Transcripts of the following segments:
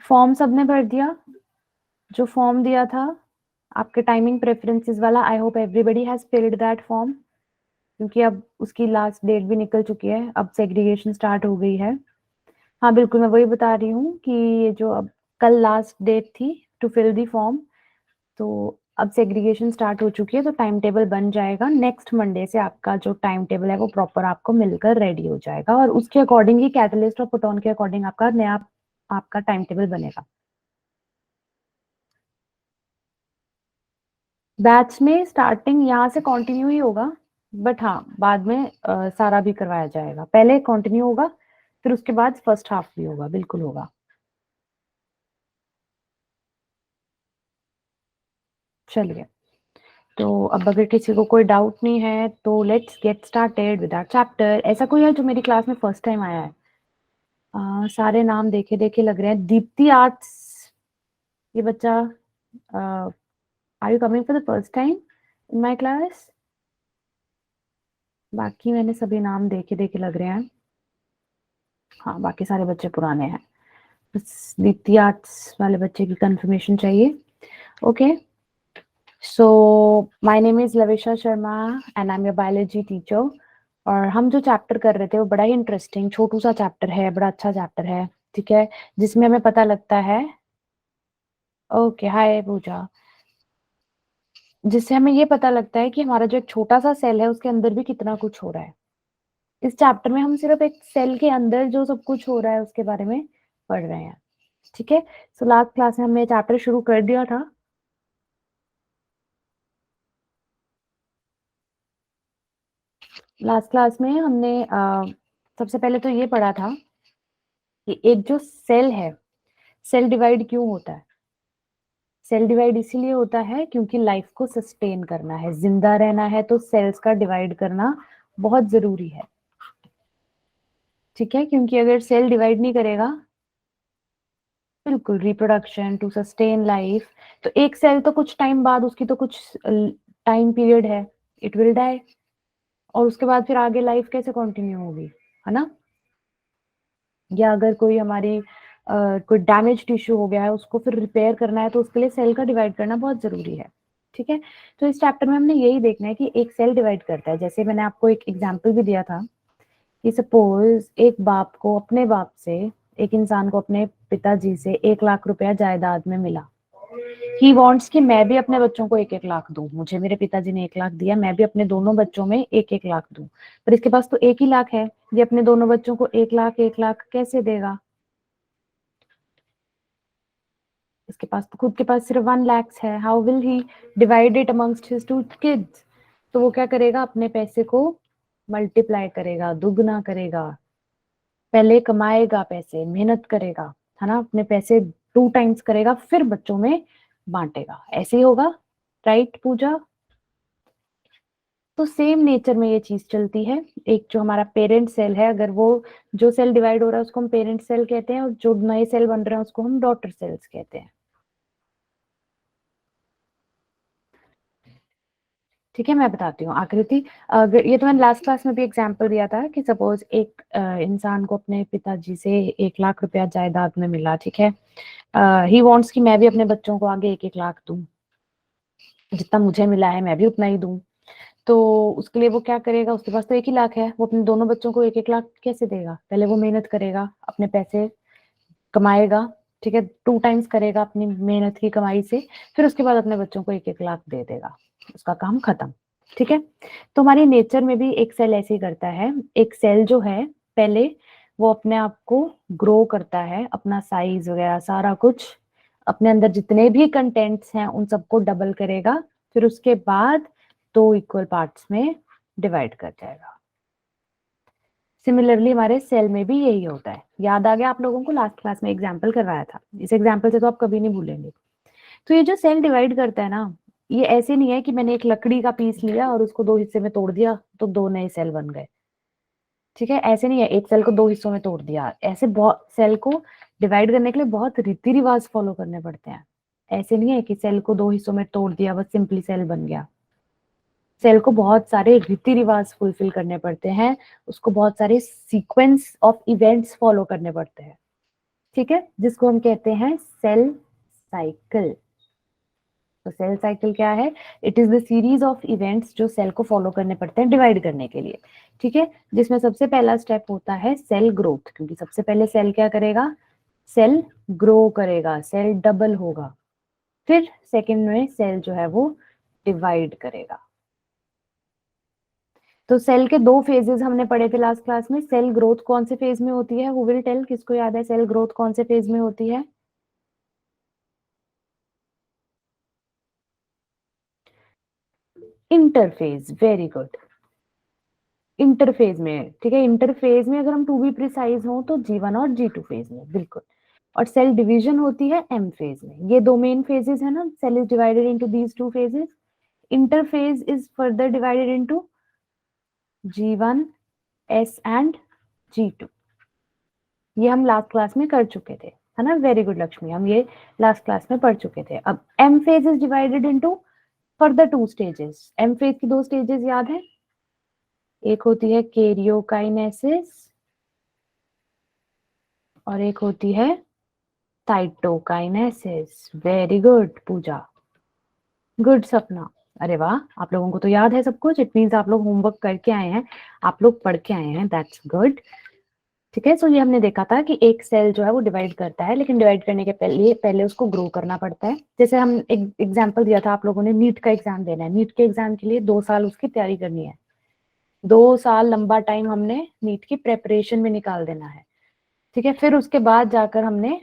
Form सबने भर दिया? जो फॉर्म दिया था आपके टाइमिंग प्रेफरेंसेस वाला, I hope everybody has field that form, क्योंकि अब उसकी लास्ट डेट भी निकल चुकी है, अब सेग्रीगेशन स्टार्ट हो गई है। हाँ बिल्कुल, मैं वही बता रही हूँ कि ये जो अब कल लास्ट डेट थी टू फिल दी फॉर्म, तो अब सेग्रीगेशन स्टार्ट हो चुकी है, तो टाइम टेबल बन जाएगा। नेक्स्ट मंडे से आपका जो टाइम टेबल है वो प्रॉपर आपको मिलकर रेडी हो जाएगा, और उसके अकॉर्डिंग ही कैटलिस्ट और पुटॉन के अकॉर्डिंग आपका नया आपका टाइम टेबल बनेगा। बैच में स्टार्टिंग यहाँ से कंटिन्यू ही होगा, बट हाँ बाद में सारा भी करवाया जाएगा। पहले कंटिन्यू होगा, फिर उसके बाद फर्स्ट हाफ भी होगा, बिल्कुल होगा। चलिए, तो अब अगर किसी को कोई डाउट नहीं है तो let's get started with our chapter. ऐसा कोई है जो मेरी क्लास में फर्स्ट टाइम आया है? सारे नाम देखे देखे लग रहे हैं। दीप्ति आर्ट्स, ये बच्चा, are you coming for the first time in my class? बाकी मैंने सभी नाम देखे देखे लग रहे हैं। हाँ, बाकी सारे बच्चे पुराने हैं, बस दीप्ति आर्ट्स वाले बच्चे की कंफर्मेशन चाहिए। Okay, so my name is Lavisha Sharma and I am your biology teacher. और हम जो चैप्टर कर रहे थे वो बड़ा ही इंटरेस्टिंग छोटू सा चैप्टर है, बड़ा अच्छा चैप्टर है, ठीक है, जिसमें हमें पता लगता है, ओके हाय पूजा, जिससे हमें ये पता लगता है कि हमारा जो एक छोटा सा सेल है उसके अंदर भी कितना कुछ हो रहा है। इस चैप्टर में हम सिर्फ एक सेल के अंदर जो सब कुछ हो रहा है उसके बारे में पढ़ रहे हैं, ठीक है। सो लास्ट क्लास में हमने चैप्टर शुरू कर दिया था। लास्ट क्लास में हमने सबसे पहले तो ये पढ़ा था कि एक जो सेल है, सेल डिवाइड क्यों होता है? सेल डिवाइड इसीलिए होता है क्योंकि लाइफ को सस्टेन करना है, जिंदा रहना है, तो सेल्स का डिवाइड करना बहुत जरूरी है, ठीक है। क्योंकि अगर सेल डिवाइड नहीं करेगा, बिल्कुल, रिप्रोडक्शन टू सस्टेन लाइफ, तो एक सेल तो कुछ टाइम बाद, उसकी तो कुछ टाइम पीरियड है, इट विल डाई, और उसके बाद फिर आगे लाइफ कैसे कंटिन्यू होगी, है ना। या अगर कोई हमारी कोई डैमेज टिश्यू हो गया है, उसको फिर रिपेयर करना है, तो उसके लिए सेल का डिवाइड करना बहुत जरूरी है, ठीक है। तो इस चैप्टर में हमने यही देखना है कि एक सेल डिवाइड करता है। जैसे मैंने आपको एक एग्जांपल भी दिया था कि सपोज एक बाप को अपने बाप से, एक इंसान को अपने पिताजी से 1 लाख रुपया जायदाद में मिला। ही वॉन्ट्स कि मैं भी अपने बच्चों को 1-1 लाख दूं, मुझे मेरे पिताजी ने 1 लाख दिया, मैं भी अपने दोनों बच्चों में 1-1 लाख दूं। पर इसके पास तो एक ही लाख है, ये अपने दोनों बच्चों को 1 लाख कैसे देगा? इसके पास तो खुद के पास सिर्फ 1 लाख है, how will he divide it amongst his 2 kids? तो वो क्या करेगा, अपने पैसे को मल्टीप्लाई करेगा, दुगना करेगा, पहले कमाएगा पैसे, मेहनत करेगा, है ना, अपने पैसे 2 टाइम्स करेगा, फिर बच्चों में बांटेगा, ऐसे ही होगा, राइट पूजा? तो सेम नेचर में ये चीज चलती है। एक जो हमारा पेरेंट सेल है, अगर वो जो सेल डिवाइड हो रहा है उसको हम पेरेंट सेल कहते हैं, और जो नए सेल बन रहे हैं उसको हम डॉटर सेल्स कहते हैं, ठीक है। मैं बताती हूँ आकृति, अगर ये तो मैंने लास्ट क्लास में भी एग्जांपल दिया था कि सपोज एक इंसान को अपने पिताजी से 1 लाख रुपया जायदाद में मिला, ठीक है। ही वांट्स कि मैं भी अपने बच्चों को आगे 1-1 लाख दूं, जितना मुझे मिला है मैं भी उतना ही दूं। तो उसके लिए वो क्या करेगा, उसके पास तो 1 ही लाख है, वो अपने दोनों बच्चों को 1-1 लाख कैसे देगा? पहले वो मेहनत करेगा, अपने पैसे कमाएगा, ठीक है, 2 टाइम्स करेगा अपनी मेहनत की कमाई से, फिर उसके बाद अपने बच्चों को 1-1 लाख दे देगा, उसका काम खत्म, ठीक है। तो हमारी नेचर में भी एक सेल ऐसे ही करता है। एक सेल जो है, पहले वो अपने आप को ग्रो करता है, अपना साइज वगैरह सारा कुछ, अपने अंदर जितने भी कंटेंट्स हैं उन सबको डबल करेगा, फिर उसके बाद 2 इक्वल पार्ट्स में डिवाइड कर जाएगा। सिमिलरली हमारे सेल में भी यही होता है। याद आ गया आप लोगों को? लास्ट क्लास में एग्जाम्पल करवाया था, इस एग्जाम्पल से तो आप कभी नहीं भूलेंगे। तो ये जो सेल डिवाइड करता है ना, ये ऐसे नहीं है कि मैंने एक लकड़ी का पीस लिया और उसको 2 हिस्से में तोड़ दिया तो 2 नए सेल बन गए, ठीक है, ऐसे नहीं है। एक सेल को 2 हिस्सों में तोड़ दिया, ऐसे बहुत सेल को डिवाइड करने के लिए बहुत रीति रिवाज फॉलो करने पड़ते हैं। ऐसे नहीं है कि सेल को 2 हिस्सों में तोड़ दिया बस सिंपली सेल बन गया। सेल को बहुत सारे रीति रिवाज फुलफिल करने पड़ते हैं, उसको बहुत सारे सीक्वेंस ऑफ इवेंट्स फॉलो करने पड़ते हैं, ठीक है, जिसको हम कहते हैं सेल साइकिल। तो सेल साइकिल क्या है? It is the series of events जो सेल को फॉलो करने पड़ते हैं डिवाइड करने के लिए। ठीक है, जिसमें सबसे पहला स्टेप होता है सेल ग्रोथ, क्योंकि सबसे पहले सेल क्या करेगा? सेल ग्रो करेगा, सेल डबल होगा। फिर सेकंड में सेल जो है वो डिवाइड करेगा। तो सेल के दो फेजेस हमने पढ़े थे लास्ट क्लास में। सेल ग्रोथ कौन से फेज में होती है? Who will tell? किसको याद है सेल ग्रोथ कौन से फेज में होती है? Interphase, very good. इंटरफेज में, ठीक है, इंटरफेज में अगर हम टू बी प्रिसाइज हो तो G1 और G2 फेज में, बिल्कुल। और सेल डिवीजन होती है M फेज में। ये दो मेन फेजेस है ना, cell is divided into these two phases. Interphase is further divided into G1, S and G2। ये हम लास्ट क्लास में कर चुके थे, है ना? वेरी गुड लक्ष्मी, हम ये लास्ट क्लास में पढ़ चुके थे। अब M phase is divided into further two stages. M phase की दो स्टेजेस याद है? एक होती है कैरियोकाइनेसिस और एक होती है साइटोकाइनेसिस। वेरी गुड पूजा, गुड सपना। अरे वाह, आप लोगों को तो याद है सब कुछ। इट मींस आप लोग होमवर्क करके आए हैं, आप लोग पढ़ के आए हैं, दैट्स गुड। ठीक है, सो ये हमने देखा था कि एक सेल जो है वो डिवाइड करता है, लेकिन डिवाइड करने के पहले उसको ग्रो करना पड़ता है। जैसे हम एक एग्जाम्पल दिया था, आप लोगों ने नीट का एग्जाम देना है। नीट के एग्जाम के लिए 2 साल उसकी तैयारी करनी है। 2 साल लंबा टाइम हमने नीट की प्रेपरेशन में निकाल देना है। ठीक है, फिर उसके बाद जाकर हमने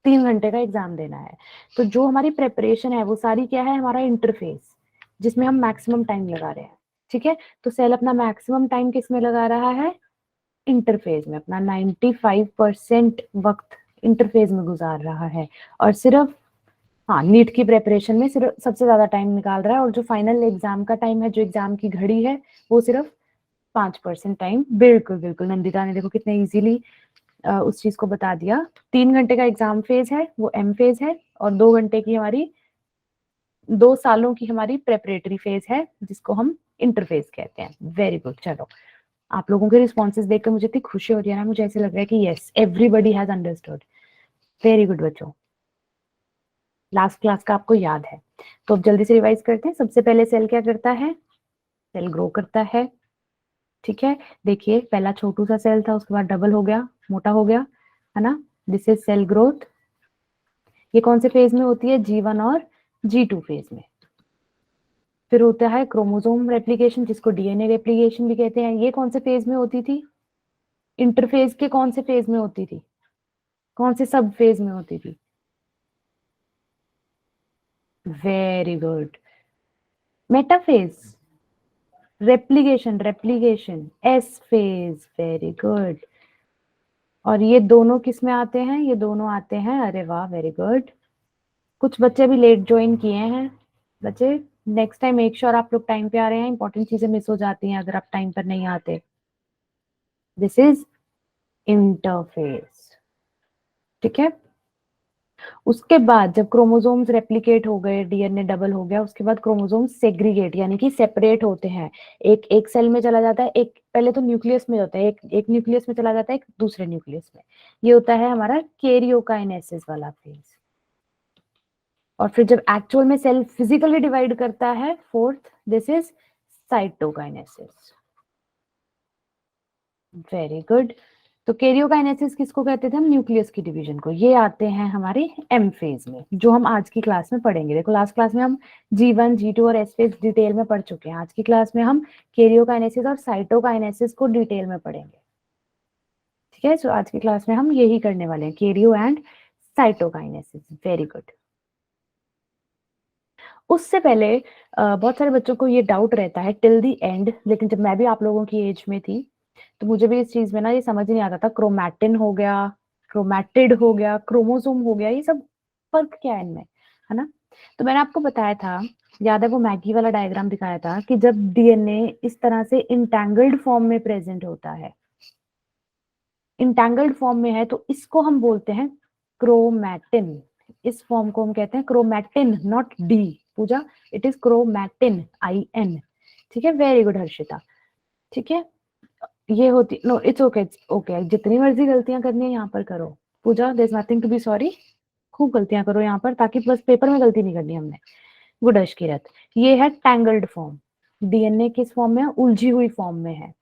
3 घंटे का एग्जाम देना है। तो जो हमारी प्रेपरेशन है वो सारी क्या है? हमारा इंटरफेस, जिसमें हम मैक्सिमम टाइम लगा रहे हैं। ठीक है, तो सेल अपना मैक्सिमम टाइम किस में लगा रहा है? इंटरफेज में। अपना 95% वक्त इंटरफेज में गुजार रहा है। और सिर्फ हाँ, नीट की प्रेपरेशन में सिर्फ सबसे ज्यादा टाइम निकाल रहा है। और जो फाइनल एग्जाम का टाइम है, जो एग्जाम की घड़ी है, वो सिर्फ 5% टाइम। बिल्कुल बिल्कुल, नंदिता ने देखो कितने इजीली उस चीज को बता दिया। 3 घंटे का एग्जाम फेज है, वो M फेज है। और 2 घंटे की हमारी, 2 सालों की हमारी प्रेपरेटरी फेज है, जिसको हम इंटरफेज कहते हैं। Very good. चलो, आप लोगों के रिस्पॉन्सेज देखकर मुझे इतनी खुशी हो रही है ना, मुझे ऐसे लग रहा है कि yes, everybody has understood. Very good बच्चों, लास्ट क्लास का आपको याद है। तो अब जल्दी से रिवाइज करते हैं। सबसे पहले सेल क्या करता है? सेल ग्रो करता है। ठीक है, देखिए पहला छोटू सा सेल था, उसके बाद डबल हो गया, मोटा हो गया, है ना? This is cell growth. ये कौन से फेज में होती है? G1 और G2 फेज में। फिर होता है क्रोमोसोम रेप्लिकेशन, जिसको DNA रेप्लिकेशन भी कहते हैं। ये कौन से फेज में होती थी? इंटरफेज के कौन से फेज में होती थी? कौन से सब फेज में होती थी? Very good, metaphase. Replication S phase. Very good. और ये दोनों किस में आते हैं? ये दोनों आते हैं, अरे वाह, वेरी गुड। कुछ बच्चे भी लेट ज्वाइन किए हैं। बच्चे, नेक्स्ट टाइम मेक श्योर आप लोग टाइम पे आ रहे हैं। इंपॉर्टेंट चीजें मिस हो जाती हैं अगर आप टाइम पर नहीं आते। This is interface. ठीक है, उसके बाद जब क्रोमोसोम्स रेप्लिकेट हो गए, DNA डबल हो गया, उसके बाद क्रोमोसोम्स सेग्रीगेट यानी कि सेपरेट होते हैं। एक एक सेल में चला जाता है, एक पहले तो न्यूक्लियस में होता है, एक न्यूक्लियस में चला जाता है, एक दूसरे न्यूक्लियस में। ये होता है हमारा कैरियोकाइनेसिस वाला फेज। और फिर जब एक्चुअल में सेल फिजिकली डिवाइड करता है, fourth, this is cytokinesis. Very good. तो कैरियोकाइनेसिस किसको कहते थे हम? न्यूक्लियस की डिवीजन को। ये आते हैं हमारे M फेज में, जो हम आज की क्लास में पढ़ेंगे। देखो लास्ट क्लास में हम G1, G2 और S फेज डिटेल में पढ़ चुके हैं। आज की क्लास में हम कैरियोकाइनेसिस और साइटोकाइनेसिस को डिटेल में पढ़ेंगे। ठीक है, सो आज की क्लास में हम यही करने वाले हैं, Cairo and cytokinesis. Very good. उससे पहले बहुत सारे बच्चों को ये डाउट रहता है टिल द एंड, लेकिन जब मैं भी आप लोगों की एज में थी तो मुझे भी इस चीज में ना ये समझ नहीं आता था। क्रोमैटिन हो गया, क्रोमैटिड हो गया, क्रोमोसोम हो गया, ये सब फर्क क्या है इनमें, है ना? तो मैंने आपको बताया था, याद है वो मैगी वाला डायग्राम दिखाया था, कि जब DNA इस तरह से इंटैंगल्ड फॉर्म में प्रेजेंट होता है, इंटैंगल्ड फॉर्म में है, तो इसको हम बोलते हैं क्रोमैटिन। इस फॉर्म को हम कहते हैं chromatin, not the Puja, it is chromatin, IN। ठीक है, वेरी गुड हर्षिता। ठीक है, ये होती, no it's okay, it's okay, जितनी मर्जी गलतियां करनी है यहाँ पर करो। Pooja, there is nothing to be sorry. खूब गलतियां करो यहाँ पर, ताकि बस पेपर में गलती नहीं करनी हमने। गुड अशकीरत। ये है टैंगल्ड फॉर्म। डीएनए किस फॉर्म में है? उलझी हुई फॉर्म में है।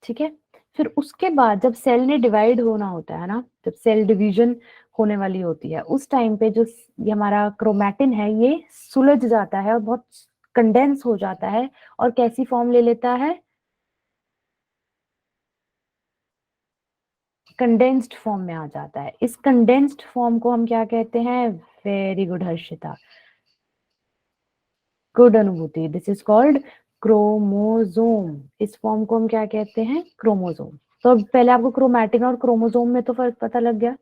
ठीक है। फिर उसके बाद जब सेल ने डिवाइड होना होता है ना, जब सेल डिवीजन होने वाली होती है, उस टाइम पे जो ये हमारा क्रोमैटिन है ये सुलझ जाता है और बहुत कंडेंस हो जाता है, और कैसी फॉर्म ले लेता है? कंडेंस्ड फॉर्म में आ जाता है। इस कंडेंस्ड फॉर्म को हम क्या कहते हैं? वेरी गुड हर्षिता, गुड अनुभूति। This is called chromosome. इस फॉर्म को हम क्या कहते हैं? क्रोमोजोम। तो अब पहले आपको क्रोमैटिन और क्रोमोजोम में तो फर्क पता लग गया।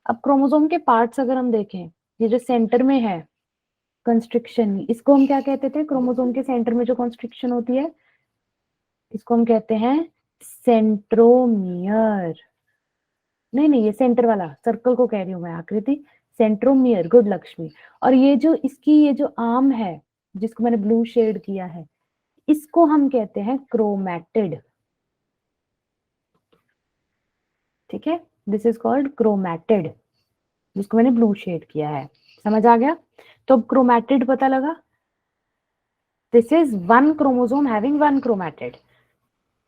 अब क्रोमोसोम के पार्ट्स अगर हम देखें, ये जो सेंटर में है कंस्ट्रिक्शन, इसको हम क्या कहते थे? क्रोमोसोम के सेंटर में जो कंस्ट्रिक्शन होती है, इसको हम कहते हैं सेंट्रोमियर। नहीं नहीं, ये सेंटर वाला सर्कल को कह रही हूं मैं, आकृति। Centromere, good Lakshmi. और ये जो इसकी ये जो आर्म है, जिसको मैंने ब्लू शेड किया है, इसको हम कहते हैं क्रोमैटिड। ठीक है, दिस इज कॉल्ड क्रोमैटिड, जिसको मैंने ब्लू शेड किया है। समझ आ गया? तो अब क्रोमैटिड पता लगा। This is one chromosome having one chromatid.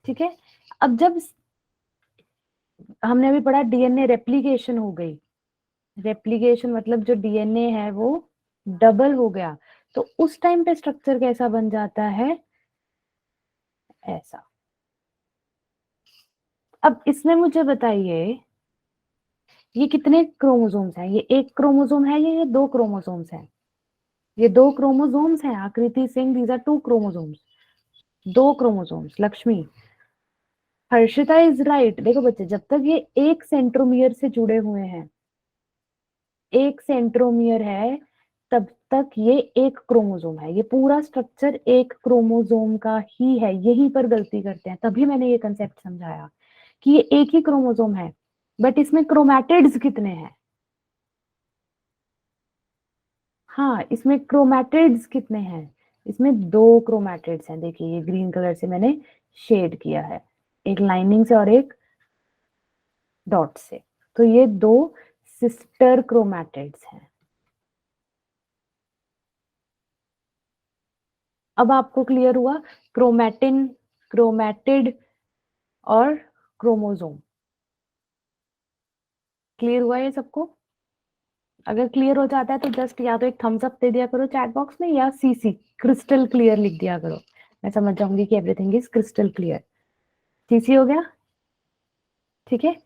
ठीक है। अब जब हमने अभी पढ़ा डीएनए रेप्लिकेशन हो गई, रेप्लिकेशन मतलब जो डीएनए है वो डबल हो गया, तो उस टाइम पे स्ट्रक्चर कैसा बन जाता है? ऐसा। अब इसमें मुझे बताइए, ये कितने क्रोमोसोम्स हैं? ये एक क्रोमोसोम है या ये दो क्रोमोसोम्स हैं? ये दो क्रोमोसोम्स हैं Akriti Singh, these are two chromosomes. दो chromosomes Lakshmi. Harshita is right. देखो बच्चे, जब तक ये एक सेंट्रोमियर से जुड़े हुए हैं, एक सेंट्रोमियर है, तब तक ये एक क्रोमोसोम है। ये पूरा स्ट्रक्चर एक क्रोमोसोम का ही है। यहीं पर गलती करते हैं, तभी मैंने ये कंसेप्ट समझाया कि ये एक ही क्रोमोसोम है, बट इसमें क्रोमैटिड्स कितने हैं? हाँ, इसमें क्रोमैटिड्स कितने हैं? इसमें दो क्रोमैटिड्स हैं। देखिए, ये ग्रीन कलर से मैंने शेड किया है, एक लाइनिंग से और एक डॉट से। तो ये दो सिस्टर क्रोमैटिड्स हैं। अब आपको क्लियर हुआ? क्रोमैटिन, क्रोमैटिड और क्रोमोसोम। क्लियर हुआ ये सबको? अगर क्लियर हो जाता है तो जस्ट या तो एक थम्स अप दे दिया करो चैट बॉक्स में, या सीसी क्रिस्टल क्लियर लिख दिया करो। मैं समझ जाऊंगी कि everything is crystal clear. CC हो गया? ठीक है।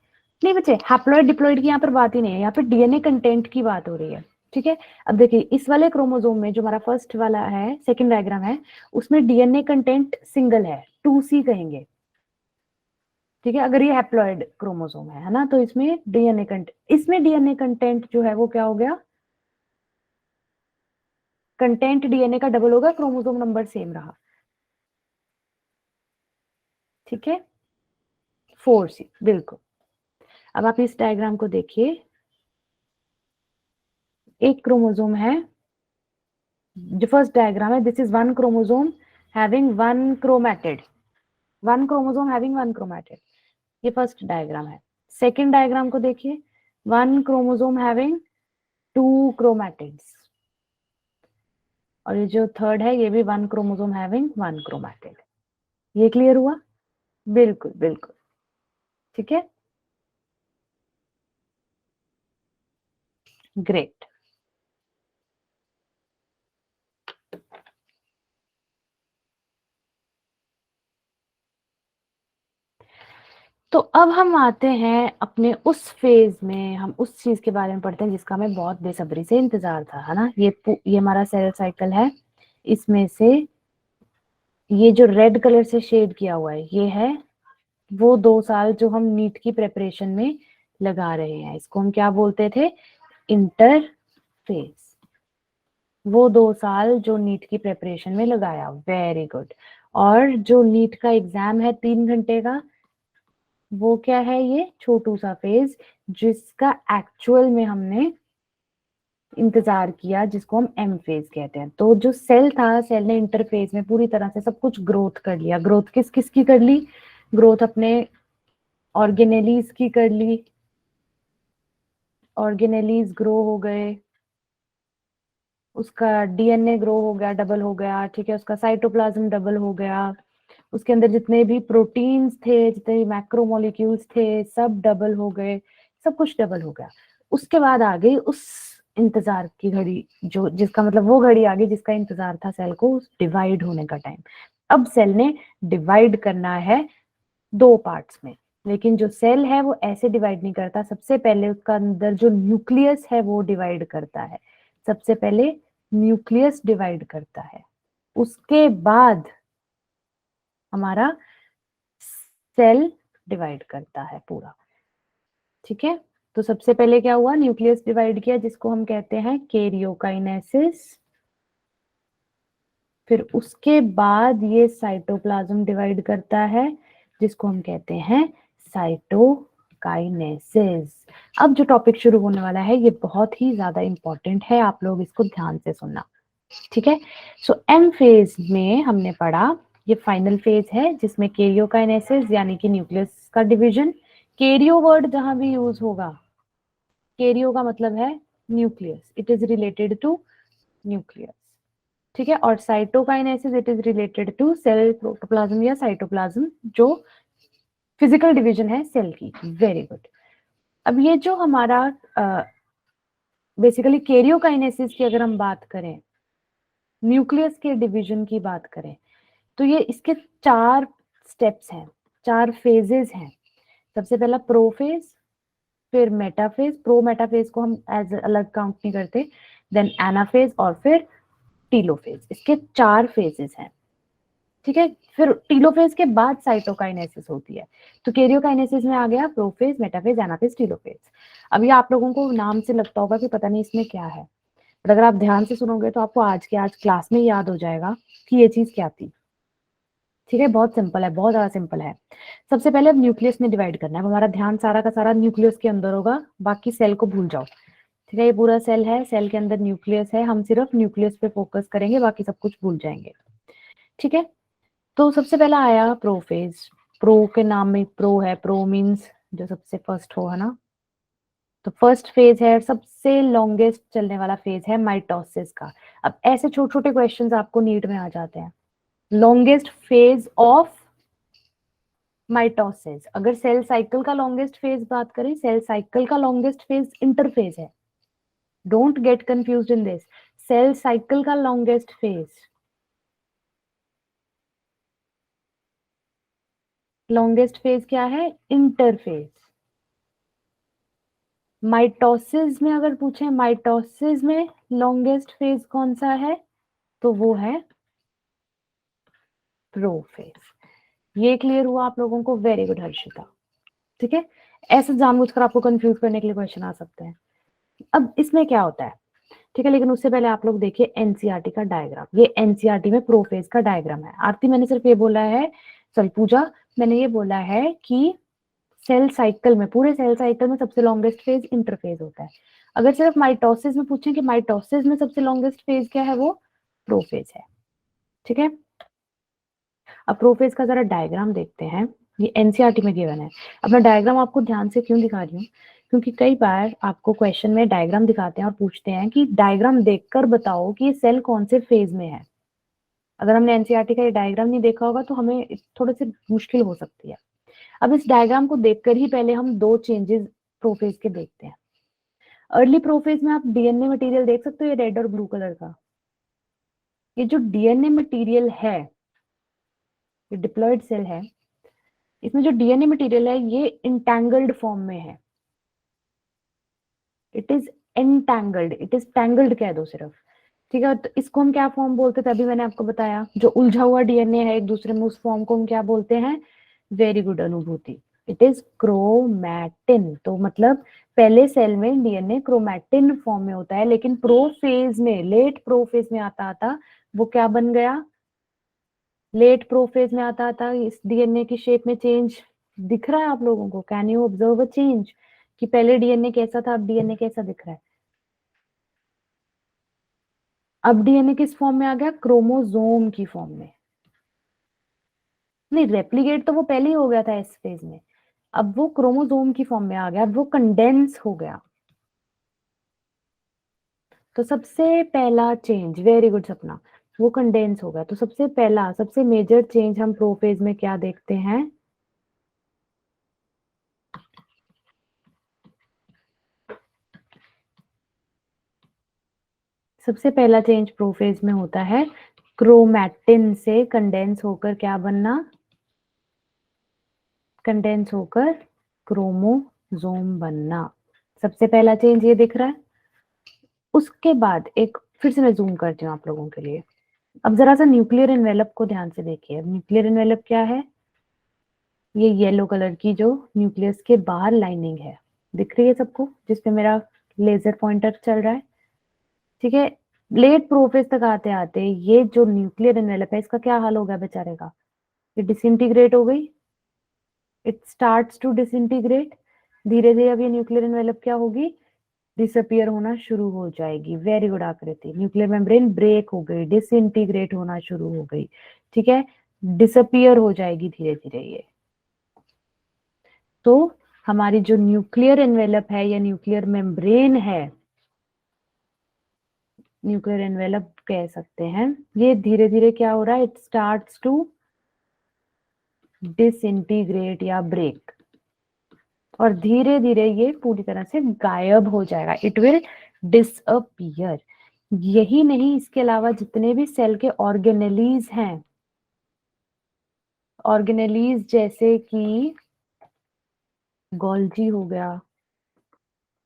नहीं बच्चे, हैप्लॉइड डिप्लॉइड की यहाँ पर बात ही नहीं है, यहाँ पर डीएनए कंटेंट की बात हो रही है। ठीक है। अब देखिए, इस वाले क्रोमोसोम में जो हमारा फर्स्ट वाला है, सेकंड डायग्राम है, उसमें डीएनए कंटेंट सिंगल है, 2C कहेंगे। ठीक है, अगर ये हैप्लॉइड क्रोमोसोम है ना, तो इसमें डीएनए कंटेंट जो है वो क्या हो गया? कंटेंट डीएनए का डबल होगा, क्रोमोसोम नंबर सेम रहा। ठीक है, 4C बिल्कुल। अब आप इस डायग्राम को देखिए, एक क्रोमोसोम है, जो फर्स्ट डायग्राम है, this is one chromosome having one chromatid, one chromosome having one chromatid. ये फर्स्ट डायग्राम है। सेकंड डायग्राम को देखिए, one chromosome having two chromatids. और ये जो थर्ड है, ये भी one chromosome having one chromatid. ये क्लियर हुआ? बिल्कुल बिल्कुल। ठीक है, ग्रेट। तो अब हम आते हैं अपने उस फेज में, हम उस चीज के बारे में पढ़ते हैं जिसका हमें बहुत बेसब्री से इंतजार था, है ना। ये हमारा सेल साइकिल है। इसमें से ये जो रेड कलर से शेड किया हुआ है, ये है वो 2 साल जो हम नीट की प्रिपरेशन में लगा रहे हैं। इसको हम क्या बोलते थे? इंटरफेस। वो 2 साल जो नीट की प्रिपरेशन में लगाया, वेरी गुड। और जो नीट का एग्जाम है 3 घंटे का, वो क्या है? ये छोटू सा फेज, जिसका एक्चुअल में हमने इंतजार किया, जिसको हम एम फेज कहते हैं। तो जो सेल था, सेल ने इंटरफेज में पूरी तरह से सब कुछ ग्रोथ कर लिया। ग्रोथ किस किस की कर ली? ग्रोथ अपने ऑर्गेनेलीज की कर ली, ऑर्गेनेलीज ग्रो हो गए, उसका डीएनए ग्रो हो गया, डबल हो गया, ठीक है, उसका साइटोप्लाज्म डबल हो गया, उसके अंदर जितने भी प्रोटीन्स थे, जितने भी मैक्रोमोलिक्यूल्स थे, सब डबल हो गए, सब कुछ डबल हो गया। उसके बाद आ गई उस इंतजार की घड़ी, जो जिसका मतलब वो घड़ी आ गई जिसका इंतजार था सेल को, डिवाइड होने का टाइम। अब सेल ने डिवाइड करना है 2 पार्ट्स में, लेकिन जो सेल है वो ऐसे डिवाइड नहीं करता। सबसे पहले उसका अंदर जो न्यूक्लियस है वो डिवाइड करता है, सबसे पहले न्यूक्लियस डिवाइड करता है, उसके बाद हमारा सेल डिवाइड करता है पूरा, ठीक है। तो सबसे पहले क्या हुआ, न्यूक्लियस डिवाइड किया, जिसको हम कहते हैं कैरियोकाइनेसिस। फिर उसके बाद ये साइटोप्लाज्म डिवाइड करता है, जिसको हम कहते हैं साइटोकाइनेसिस। अब जो टॉपिक शुरू होने वाला है ये बहुत ही ज्यादा इंपॉर्टेंट है, आप लोग इसको ध्यान से सुनना, ठीक है। सो एम फेज में हमने पढ़ा, ये फाइनल फेज है जिसमें कैरियोकाइनेसिस यानी कि न्यूक्लियस का डिवीजन। कैरियो वर्ड जहां भी यूज होगा, कैरियो का मतलब है nucleus, it is related to nucleus, ठीक है। और cytokinesis it is related to cell protoplasm या साइटोप्लाज्म, जो फिजिकल डिवीजन है सेल की। Very good. अब ये जो हमारा बेसिकली कैरियोकाइनेसिस की अगर हम बात करें, न्यूक्लियस के डिवीजन की बात करें, तो ये इसके 4 स्टेप्स हैं, 4 फेजेस हैं। सबसे पहला प्रोफेज, फिर मेटाफेज, प्रो मेटाफेज को हम एज अलग काउंट नहीं करते, देन एनाफेज और फिर टीलोफेज। इसके 4 फेजेस हैं, ठीक है। फिर टीलोफेज के बाद साइटोकाइनेसिस होती है। तो कैरियोकाइनेसिस में आ गया प्रोफेज, मेटाफेज, एनाफेज, टीलोफेज। अभी आप लोगों को नाम से लगता होगा कि पता नहीं इसमें क्या है, पर अगर आप ध्यान से सुनोगे तो आपको आज के आज क्लास में याद हो जाएगा कि ये चीज क्या थी, ठीक है। बहुत सिंपल है, बहुत ज्यादा सिंपल है। सबसे पहले अब न्यूक्लियस में डिवाइड करना है, हमारा ध्यान सारा का सारा न्यूक्लियस के अंदर होगा, बाकी सेल को भूल जाओ, ठीक है। ये पूरा सेल है, सेल के अंदर न्यूक्लियस है, हम सिर्फ न्यूक्लियस पे फोकस करेंगे, बाकी सब कुछ भूल जाएंगे, ठीक है। तो सबसे पहला आया प्रोफेज। प्रो के नाम में प्रो है, प्रो मीन्स जो सबसे फर्स्ट हो, है ना। तो फर्स्ट फेज है, सबसे लॉन्गेस्ट चलने वाला फेज है माइटोसिस का। अब ऐसे छोटे छोटे क्वेश्चंस आपको नीट में आ जाते हैं। लॉन्गेस्ट फेज ऑफ माइटोसिस, अगर सेल साइकिल का लॉन्गेस्ट फेज बात करें, सेल साइकिल का लॉन्गेस्ट फेज इंटरफेज है, don't get confused in this. Cell cycle का लॉन्गेस्ट फेज, लॉन्गेस्ट फेज क्या है, इंटरफेज। माइटोसिस में अगर पूछे, माइटोसिस में लॉन्गेस्ट फेज कौन सा है, तो वो है प्रोफेज। ये क्लियर हुआ आप लोगों को? वेरी गुड हर्षिता, ठीक है। ऐसे जानबूझकर आपको कंफ्यूज करने के लिए क्वेश्चन आ सकते हैं। अब इसमें क्या होता है, ठीक है, लेकिन उससे पहले आप लोग देखिए एनसीईआरटी का डायग्राम। ये एनसीईआरटी में प्रोफेज का डायग्राम है। आरती मैंने सिर्फ ये बोला है, सॉरी पूजा, मैंने ये बोला है कि सेल साइकिल में, पूरे सेल साइकिल में सबसे लॉन्गेस्ट फेज इंटरफेज होता है। अगर सिर्फ माइटोसिस में पूछें कि माइटोसिस में सबसे लॉन्गेस्ट फेज क्या है, वो प्रोफेज है, ठीक है। अब प्रोफेज का जरा डायग्राम देखते हैं, ये एनसीईआरटी में गिवन है। अब मैं डायग्राम आपको ध्यान से क्यों दिखा रही हूँ, क्योंकि कई बार आपको क्वेश्चन में डायग्राम दिखाते हैं और पूछते हैं कि डायग्राम देखकर बताओ कि ये सेल कौन से फेज में है। अगर हमने एनसीईआरटी का ये डायग्राम नहीं देखा होगा तो हमें थोड़ी सी मुश्किल हो सकती है। अब इस डायग्राम को देखकर ही पहले हम 2 चेंजेस प्रोफेज के देखते हैं। अर्ली प्रोफेज में आप डीएनए मटेरियल देख सकते हो, ये रेड और ब्लू कलर का, ये जो डीएनए मटेरियल है, ये डिप्लॉयड सेल है, इसमें जो डीएनए मटेरियल है ये इंटैंगल्ड फॉर्म में है। It is entangled, it is tangled कह दो सिर्फ, ठीक है। तो इसको हम क्या फॉर्म बोलते थे, अभी मैंने आपको बताया, जो उलझा हुआ डीएनए है एक दूसरे में, उस फॉर्म को हम क्या बोलते हैं, वेरी गुड अनुभूति, इट इज क्रोमैटिन। तो मतलब पहले सेल में डीएनए क्रोमैटिन फॉर्म में होता है, लेकिन प्रोफेज में, लेट प्रोफेज में आता आता वो क्या बन गया, लेट प्रोफेज में आता आता इस डीएनए की शेप में चेंज दिख रहा है आप लोगों को? Can you observe a change, कि पहले डीएनए कैसा था, अब डीएनए कैसा दिख रहा है? अब डीएनए किस फॉर्म में आ गया, क्रोमोसोम की फॉर्म में। नहीं, रेप्लिकेट तो वो पहले ही हो गया था इस फेज में, अब वो क्रोमोसोम की फॉर्म में आ गया, अब वो कंडेंस हो गया। तो सबसे पहला चेंज, वेरी गुड सपना, वो कंडेंस हो गया। तो सबसे पहला, सबसे मेजर चेंज हम प्रोफेज में क्या देखते हैं? सबसे पहला चेंज प्रोफेज में होता है क्रोमैटिन से कंडेंस होकर क्या बनना? कंडेंस होकर क्रोमोसोम बनना। सबसे पहला चेंज ये दिख रहा है। उसके बाद एक, फिर से मैं जूम करती हूँ आप लोगों के लिए। अब जरा सा न्यूक्लियर एनवेलप को ध्यान से देखिए। न्यूक्लियर एनवेलप क्या है? ये येलो कलर की जो न्यूक्लियस के बाहर लाइनिंग है, दिख रही है सबको, जिसपे मेरा लेजर पॉइंटर चल रहा है, ठीक है। लेट प्रोफेज तक आते आते ये जो न्यूक्लियर एनवेलप है, इसका क्या हाल हो गया बेचारे का? ये डिसइंटीग्रेट हो गई, इट स्टार्ट्स टू डिसइंटीग्रेट। धीरे धीरे अब ये न्यूक्लियर एनवेलप क्या होगी? डिसअपियर होना शुरू हो जाएगी। वेरी गुड आकृति, न्यूक्लियर मेम्ब्रेन ब्रेक हो गई, डिसइंटीग्रेट होना शुरू हो गई, ठीक है, डिसअपियर हो जाएगी धीरे धीरे ये। तो हमारी जो न्यूक्लियर एनवेलप है या न्यूक्लियर मेम्ब्रेन है, न्यूक्लियर एनवेलप कह सकते हैं, ये धीरे धीरे क्या हो रहा है? इट स्टार्ट्स टू डिसइंटीग्रेट या ब्रेक, और धीरे धीरे ये पूरी तरह से गायब हो जाएगा, इट विल डिसअपियर। यही नहीं, इसके अलावा जितने भी सेल के ऑर्गेनेलीज हैं, ऑर्गेनेलीज जैसे कि गोल्जी हो गया,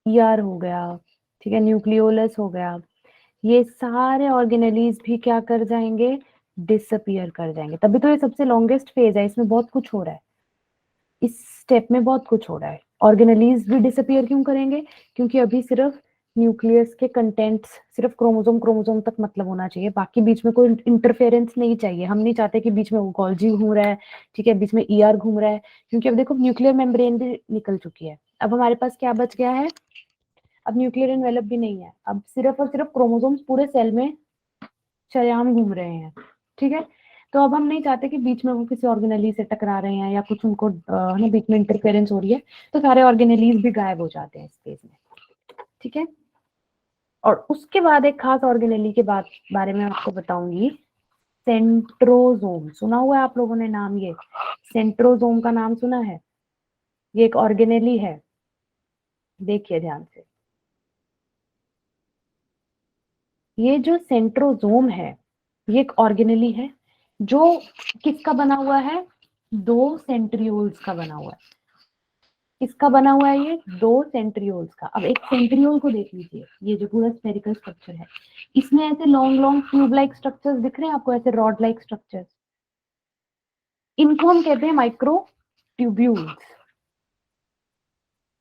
ईआर हो गया, ठीक है, न्यूक्लियोलस हो गया, ये सारे ऑर्गेनेलीज भी क्या कर जाएंगे? डिसअपियर कर जाएंगे। तभी तो ये सबसे लॉन्गेस्ट फेज है, इसमें बहुत कुछ हो रहा है, इस स्टेप में बहुत कुछ हो रहा है। ऑर्गेनेलीज भी डिसअपियर क्यों करेंगे? क्योंकि अभी सिर्फ न्यूक्लियस के कंटेंट्स, सिर्फ क्रोमोसोम क्रोमोसोम तक मतलब होना चाहिए, बाकी बीच में कोई इंटरफेरेंस नहीं चाहिए। हम नहीं चाहते कि बीच में वो गोल्जी घूम रहा है, ठीक है, बीच में ईआर घूम रहा है, क्योंकि अब देखो न्यूक्लियर मेम्ब्रेन भी निकल चुकी है। अब हमारे पास क्या बच गया है? अब न्यूक्लियर एनवेलप भी नहीं है, अब सिर्फ और सिर्फ क्रोमोसोम्स पूरे सेल में शरेआम घूम रहे हैं, ठीक है। तो अब हम नहीं चाहते कि बीच में वो किसी ऑर्गेनेली से टकरा रहे हैं या कुछ उनको है ना, बीच में इंटरफेरेंस हो रही है, तो सारे ऑर्गेनेलीज भी गायब हो जाते हैं इस केस में, ठीक है। और उसके बाद एक खास ऑर्गेनेली के बारे में आपको बताऊंगी, सेंट्रोजोम। सुना हुआ है आप लोगों ने नाम? ये सेंट्रोजोम का नाम सुना है? ये एक ऑर्गेनेली है, देखिए ध्यान से। ये जो सेंट्रोजोम है, ये एक ऑर्गेनेली है जो किसका बना हुआ है? दो सेंट्रियोल्स का बना हुआ है। किसका बना हुआ है ये? दो सेंट्रियोल्स का। अब एक सेंट्रियोल को देख लीजिए, ये जो पूरा स्फेरिकल स्ट्रक्चर है, इसमें ऐसे long long tube like structures दिख रहे हैं आपको, ऐसे रॉड लाइक स्ट्रक्चर्स, इनको हम कहते हैं माइक्रो ट्यूब्यूल्स,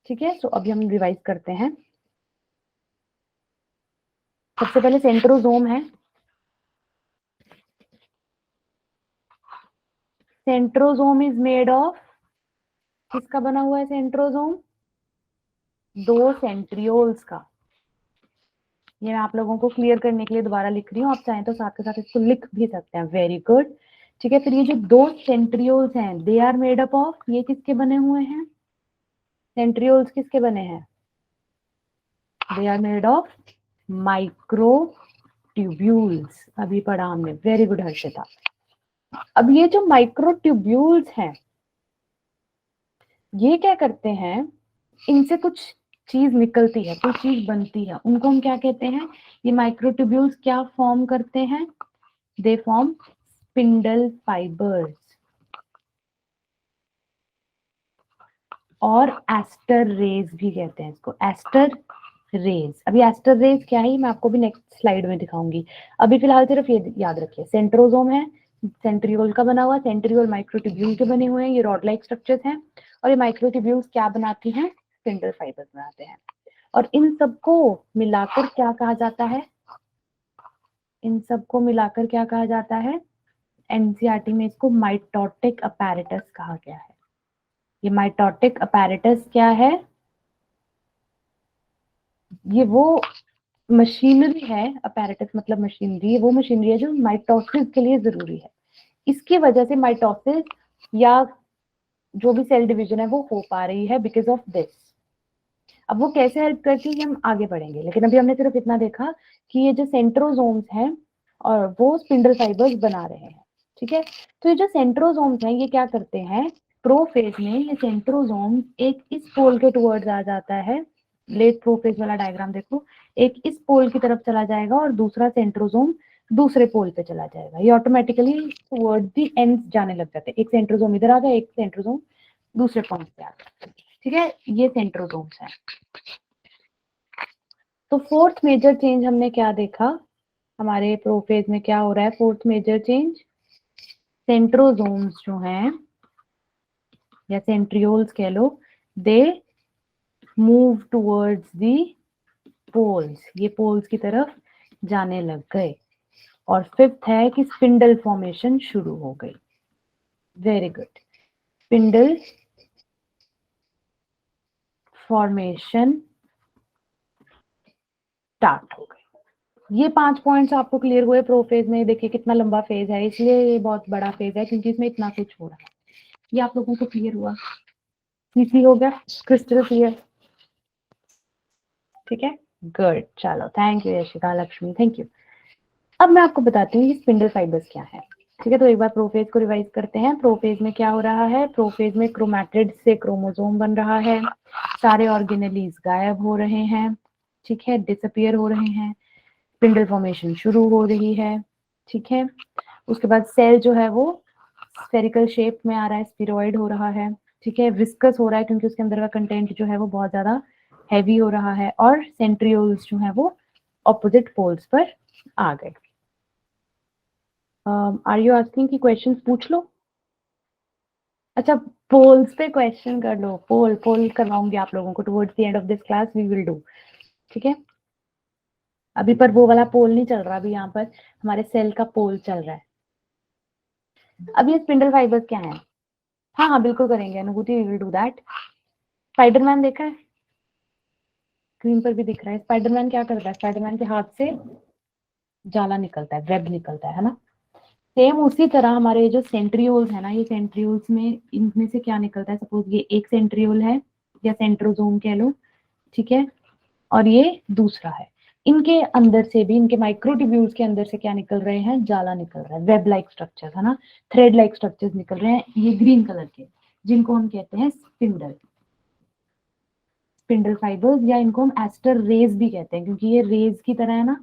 ठीक है। तो अभी हम रिवाइज करते हैं। सबसे पहले सेंट्रोजोम है। सेंट्रोजोम इज मेड ऑफ, किसका बना हुआ है सेंट्रोजोम? दो सेंट्रियोल्स का। ये मैं आप लोगों को क्लियर करने के लिए दोबारा लिख रही हूँ, आप चाहें तो साथ के साथ इसको लिख भी सकते हैं। वेरी गुड, ठीक है। फिर ये जो दो सेंट्रियोल्स हैं, they are made up of, ये किसके बने हुए हैं? सेंट्रियोल्स किसके बने हैं? They are made of microtubules. अभी पढ़ा हमने, वेरी गुड हर्षिता। अब ये जो माइक्रो ट्यूब्यूल्स हैं, ये क्या करते हैं? इनसे कुछ चीज निकलती है, कुछ चीज बनती है, उनको हम क्या कहते हैं? ये माइक्रोट्यूब्यूल्स क्या फॉर्म करते हैं? दे फॉर्म स्पिंडल फाइबर्स और एस्टर रेज भी कहते हैं इसको, एस्टर रेज। अभी एस्टर रेज क्या है मैं आपको भी नेक्स्ट स्लाइड में दिखाऊंगी। अभी फिलहाल सिर्फ ये याद रखिए, सेंट्रोजोम है, सेंट्रियोल का बना हुआ, सेंट्रियोल माइक्रोट्यूब्यूल के बने हुए हैं, ये रॉड लाइक स्ट्रक्चर्स हैं, और ये माइक्रोट्यूब्यूल्स क्या बनाती हैं? स्पिंडल फाइबर्स बनाते हैं। और इन सबको मिलाकर क्या कहा जाता है? इन सबको मिलाकर क्या कहा जाता है? एनसीईआरटी में इसको माइटोटिक अपैरेटस कहा गया है। ये माइटोटिक अपैरेटस क्या है? ये वो मशीनरी है, अपैरेटस मतलब मशीनरी, वो मशीनरी है जो माइटोसिस के लिए जरूरी है। इसकी वजह से माइटोसिस या जो भी सेल डिवीजन है वो हो पा रही है बिकॉज ऑफ दिस। अब वो कैसे हेल्प करती है हम आगे बढ़ेंगे, लेकिन अभी हमने सिर्फ इतना देखा कि ये जो सेंट्रोसोम्स हैं और वो स्पिंडल फाइबर्स बना रहे हैं, ठीक है। तो ये जो सेंट्रोसोम्स हैं ये क्या करते हैं, प्रोफेज में ये सेंट्रोसोम एक इस पोल के टुवर्ड्स आ जाता है, लेट प्रोफेज वाला डायग्राम देखो, एक इस पोल की तरफ चला जाएगा और दूसरा सेंट्रोसोम दूसरे पोल पे चला जाएगा, ये ऑटोमेटिकली टुवर्ड्स दी एंड्स जाने लग जाते हैं। एक सेंट्रोसोम इधर आ गया, एक सेंट्रोसोम दूसरे पॉइंट पे आ गया, ठीक है, ये सेंट्रोसोम्स है। तो फोर्थ मेजर चेंज हमने क्या देखा, हमारे प्रोफेज में क्या हो रहा है, फोर्थ मेजर चेंज, सेंट्रोसोम्स जो हैं या सेंट्रियोल्स कह लो, they move towards the poles, ये पोल्स की तरफ जाने लग गए। और फिफ्थ है कि स्पिंडल फॉर्मेशन शुरू हो गई। Very good, spindle formation start हो गई। ये 5 पॉइंट्स आपको क्लियर हुए प्रोफेज में। देखिए कितना लंबा फेज है, इसलिए ये बहुत बड़ा फेज है क्योंकि इसमें इतना कुछ हो रहा है। ये आप लोगों को क्लियर हुआ, इजी हो गया, क्रिस्टल क्लियर, ठीक है, गुड, चलो thank you Yashika, Lakshmi, thank you. अब मैं आपको बताती हूँ ये स्पिंडल फाइबर्स क्या है, ठीक है। तो एक बार प्रोफेज को रिवाइज करते हैं। प्रोफेज में क्या हो रहा है, प्रोफेज में क्रोमैटिड से क्रोमोसोम बन रहा है, सारे ऑर्गेनेलीज गायब हो रहे हैं, ठीक है, डिसअपियर हो रहे हैं, स्पिंडल फॉर्मेशन शुरू हो रही है, ठीक है। उसके बाद सेल जो है वो स्फेरिकल शेप में आ रहा है, स्पिरोइड हो रहा है, ठीक है, विस्कस हो रहा है क्योंकि उसके अंदर का कंटेंट जो है वो बहुत ज्यादा हैवी हो रहा है, और सेंट्रियोल्स जो है वो ऑपोजिट पोल्स पर आ गए। आर यू आस्किंग कि क्वेश्चंस पूछ लो? अच्छा, पोल्स पे क्वेश्चन कर लो, पोल पोल करवाऊंगी आप लोगों को towards the end of this class, we will do, ठीक है। अभी पर वो वाला पोल नहीं चल रहा, अभी यहाँ पर हमारे सेल का पोल चल रहा है। अब ये स्पिंडल फाइबर्स क्या है, हाँ हाँ बिल्कुल करेंगे Anubhuti, we will do that. Spiderman देखा है, स्क्रीन पर भी दिख रहा है, स्पाइडरमैन क्या करता है, स्पाइडरमैन के हाथ से जाला निकलता है, वेब निकलता है ना। सेम उसी तरह हमारे जो सेंट्रियोल्स है ना, ये सेंट्रियोल्स में इनमें से क्या निकलता है, सपोज ये एक सेंट्रियोल है या सेंट्रोसोम कह लो, ठीक है, और ये दूसरा है, इनके अंदर से भी, इनके माइक्रोट्यूब्यूल्स के अंदर से क्या निकल रहे हैं, जाला निकल रहा है, वेब लाइक स्ट्रक्चर है ना, थ्रेड लाइक स्ट्रक्चर्स निकल रहे हैं, ये ग्रीन कलर के, जिनको हम कहते हैं स्पिंडल, स्पिंडल फाइबर्स, या इनको हम एस्टर रेज भी कहते हैं क्योंकि ये रेज की तरह है ना,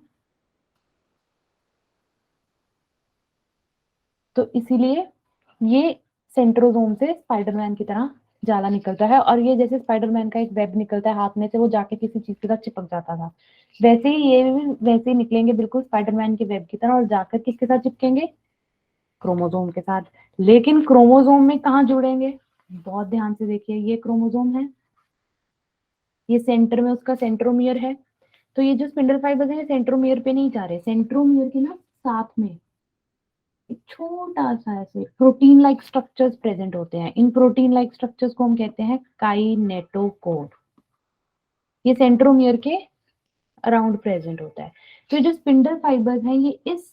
तो इसीलिए ये सेंट्रोसोम से स्पाइडरमैन की तरह जाला निकलता है, और ये जैसे स्पाइडरमैन का एक वेब निकलता है हाथ में से, वो जाके किसी चीज के साथ चिपक जाता था, वैसे ही ये भी वैसे ही निकलेंगे बिल्कुल स्पाइडरमैन के वेब की तरह, और जाकर किसके साथ चिपकेंगे, क्रोमोसोम के साथ। लेकिन क्रोमोसोम में कहाँ जुड़ेंगे, बहुत ध्यान से देखिए, ये क्रोमोसोम है, ये सेंटर में उसका सेंट्रोमियर है, तो ये जो स्पिंडल फाइबर्स है सेंट्रोमियर पे नहीं जा रहे, सेंट्रोमियर के ना साथ में एक छोटा सा ऐसे प्रोटीन लाइक स्ट्रक्चर्स प्रेजेंट होते हैं, इन प्रोटीन लाइक स्ट्रक्चर्स को हम कहते हैं काइनेटोकोर, ये सेंट्रोमियर के अराउंड प्रेजेंट होता है। तो जो स्पिंडल फाइबर्स हैं ये इस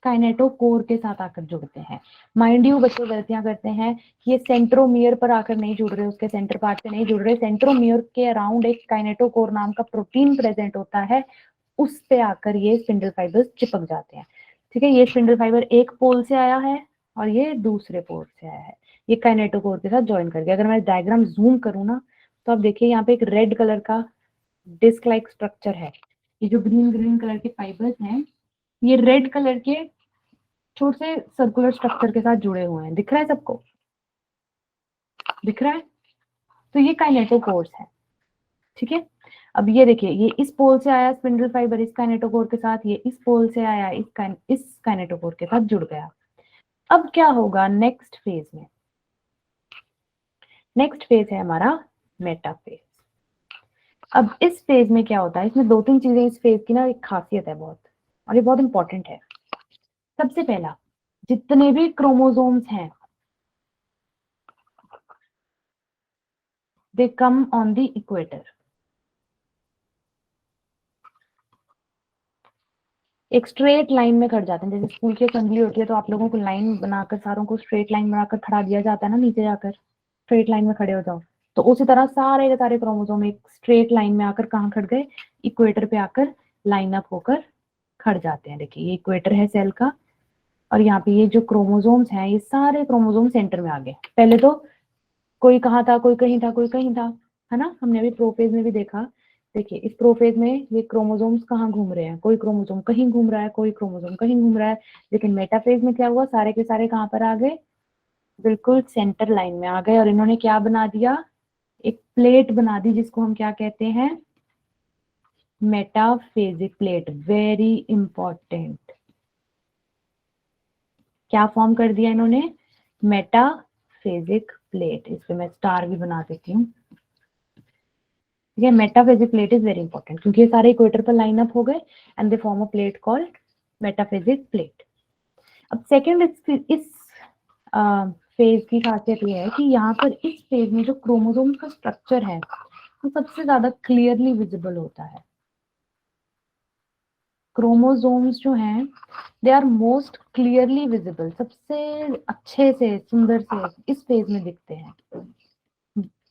काइनेटोकोर के साथ आकर जुड़ते हैं। माइंड यू बच्चे गलतियां करते हैं कि ये सेंट्रोमियर पर आकर नहीं जुड़ रहे, उसके सेंटर पार्ट पे नहीं जुड़ रहे, सेंट्रोमियर के अराउंड एक काइनेटोकोर नाम का प्रोटीन प्रेजेंट होता है, उस पे आकर ये स्पिंडल फाइबर्स चिपक जाते हैं, ठीक है। ये स्पिंडल फाइबर एक पोल से आया है और ये दूसरे पोल से आया है, ये काइनेटोकोर के साथ ज्वाइन कर गया। अगर मैं डायग्राम जूम करूँ ना तो आप देखिए यहाँ पे एक रेड कलर का डिस्क लाइक स्ट्रक्चर है, ये जो ग्रीन ग्रीन कलर के फाइबर्स हैं ये रेड कलर के छोटे से सर्कुलर स्ट्रक्चर के साथ जुड़े हुए हैं, दिख रहा है सबको, दिख रहा है, तो ये काइनेटोकोर्स है, ठीक है। अब ये देखिए, ये इस पोल से आया स्पिंडल फाइबर इस काइनेटोकोर के साथ, ये इस पोल से आया इस काइनेटोकोर के साथ जुड़ गया। अब क्या होगा नेक्स्ट फेज में, नेक्स्ट फेज है हमारा मेटाफेज। अब इस फेज में क्या होता है, इसमें दो तीन चीजें इस फेज की ना एक खासियत है बहुत, और ये बहुत इंपॉर्टेंट है। सबसे पहला, जितने भी क्रोमोसोम्स हैं दे कम ऑन द इक्वेटर, एक स्ट्रेट लाइन में खड़ जाते हैं, जैसे स्कूल की असेंबली होती है तो आप लोगों को लाइन बनाकर सारों को स्ट्रेट लाइन बनाकर खड़ा दिया जाता है ना नीचे जाकर, स्ट्रेट लाइन में खड़े हो जाओ, तो उसी तरह सारे के सारे क्रोमोसोम एक स्ट्रेट लाइन में आकर कहाँ खड़ गए, इक्वेटर पे आकर लाइन अप होकर खड़ जाते हैं। देखिए ये इक्वेटर है सेल का, और यहाँ पे ये जो क्रोमोसोम्स हैं, ये सारे क्रोमोसोम सेंटर में आ गए। पहले तो कोई कहाँ था, कोई कहीं था, कोई कहीं था, है ना। हमने अभी प्रोफेज में भी देखा। देखिए इस प्रोफेज में ये क्रोमोसोम्स कहाँ घूम रहे हैं, कोई क्रोमोसोम कहीं घूम रहा है, कोई क्रोमोसोम कहीं घूम रहा है। लेकिन मेटाफेज में क्या हुआ, सारे के सारे कहाँ पर आ गए, बिल्कुल सेंटर लाइन में आ गए। और इन्होंने क्या बना दिया, एक प्लेट बना दी, जिसको हम क्या कहते हैं, मेटाफेजिक प्लेट। Very important. क्या फॉर्म कर दिया इन्होंने, मेटाफेजिक प्लेट। इस पे मैं स्टार भी बना देती हूँ। ये metaphasic plate is very important, क्योंकि ये सारे इक्वेटर पर लाइन अप हो गए and they form a plate called metaphasic plate. अब सेकंड इस फेज की खासियत ये है कि यहाँ पर इस फेज में जो क्रोमोसोम का स्ट्रक्चर है वो सबसे ज्यादा क्लियरली विजिबल होता है। क्रोमोसोम्स जो हैं they are most clearly visible, सबसे अच्छे से सुंदर से इस फेज में दिखते हैं,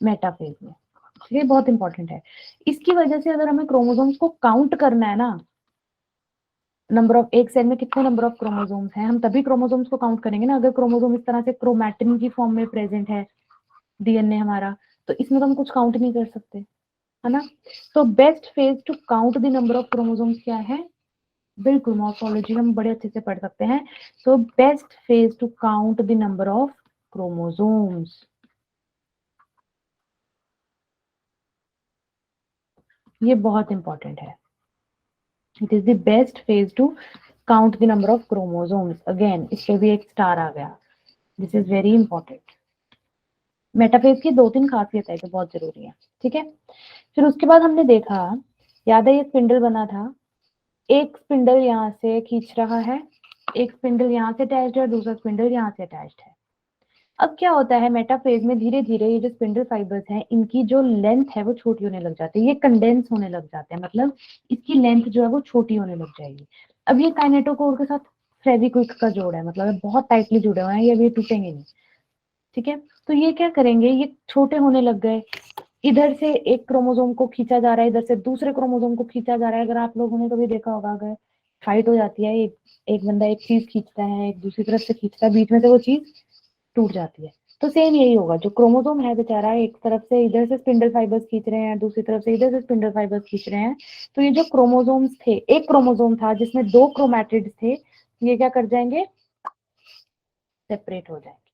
मेटाफेज में। ये बहुत इंपॉर्टेंट है। इसकी वजह से अगर हमें क्रोमोसोम्स को काउंट करना है ना, नंबर ऑफ, एक सेल में कितने नंबर ऑफ क्रोमोसोम्स हैं, हम तभी क्रोमोसोम्स को काउंट करेंगे ना अगर क्रोमोसोम इस तरह से क्रोमैटिन की फॉर्म में प्रेजेंट है, डीएनए हमारा, तो इसमें तो हम कुछ काउंट नहीं कर सकते, है ना। तो best phase two count the number of chromosomes क्या है, बिल्कुल मॉर्फोलॉजी हम बड़े अच्छे से पढ़ सकते हैं। So best phase two count the number of chromosomes, ये बहुत इंपॉर्टेंट है। It is the best phase two count the number of chromosomes. Again इस पे भी एक स्टार आ गया, this is very important. Metaphase की दो तीन खासियत है जो बहुत जरूरी है, ठीक है। फिर उसके बाद हमने देखा, याद है ये स्पिंडल बना था, एक स्पिंडल यहाँ से खींच रहा है, एक स्पिंडल यहाँ से अटैच्ड है और दूसरा स्पिंडल यहाँ से अटैच्ड है। अब क्या होता है, मेटाफेज में धीरे धीरे ये जो स्पिंडल फाइबर्स हैं इनकी जो लेंथ है वो छोटी होने लग जाती है, ये कंडेंस होने लग जाते हैं, मतलब इसकी लेंथ जो है वो छोटी होने लग जाएगी। अब ये काइनेटोकोर के साथ फेविक्विक का जोड़ है, मतलब बहुत टाइटली जुड़े हुए हैं, ये अभी टूटेंगे नहीं, ठीक है। तो ये क्या करेंगे, ये छोटे होने लग गए, इधर से एक क्रोमोसोम को खींचा जा रहा है, इधर से दूसरे क्रोमोसोम को खींचा जा रहा है। अगर आप लोगों ने कभी देखा होगा, अगर फाइट हो जाती है, एक एक बंदा एक चीज खींचता है, एक दूसरी तरफ से खींचता है, बीच में से वो चीज टूट जाती है। तो सेम यही होगा, जो क्रोमोसोम है बेचारा एक तरफ से इधर से स्पिंडल फाइबर्स खींच रहे हैं, दूसरी तरफ से इधर से स्पिंडल फाइबर्स खींच रहे हैं। तो ये जो क्रोमोसोम्स थे, एक क्रोमोसोम था जिसमें दो क्रोमैटिड्स थे, ये क्या कर जाएंगे, सेपरेट हो जाएंगे।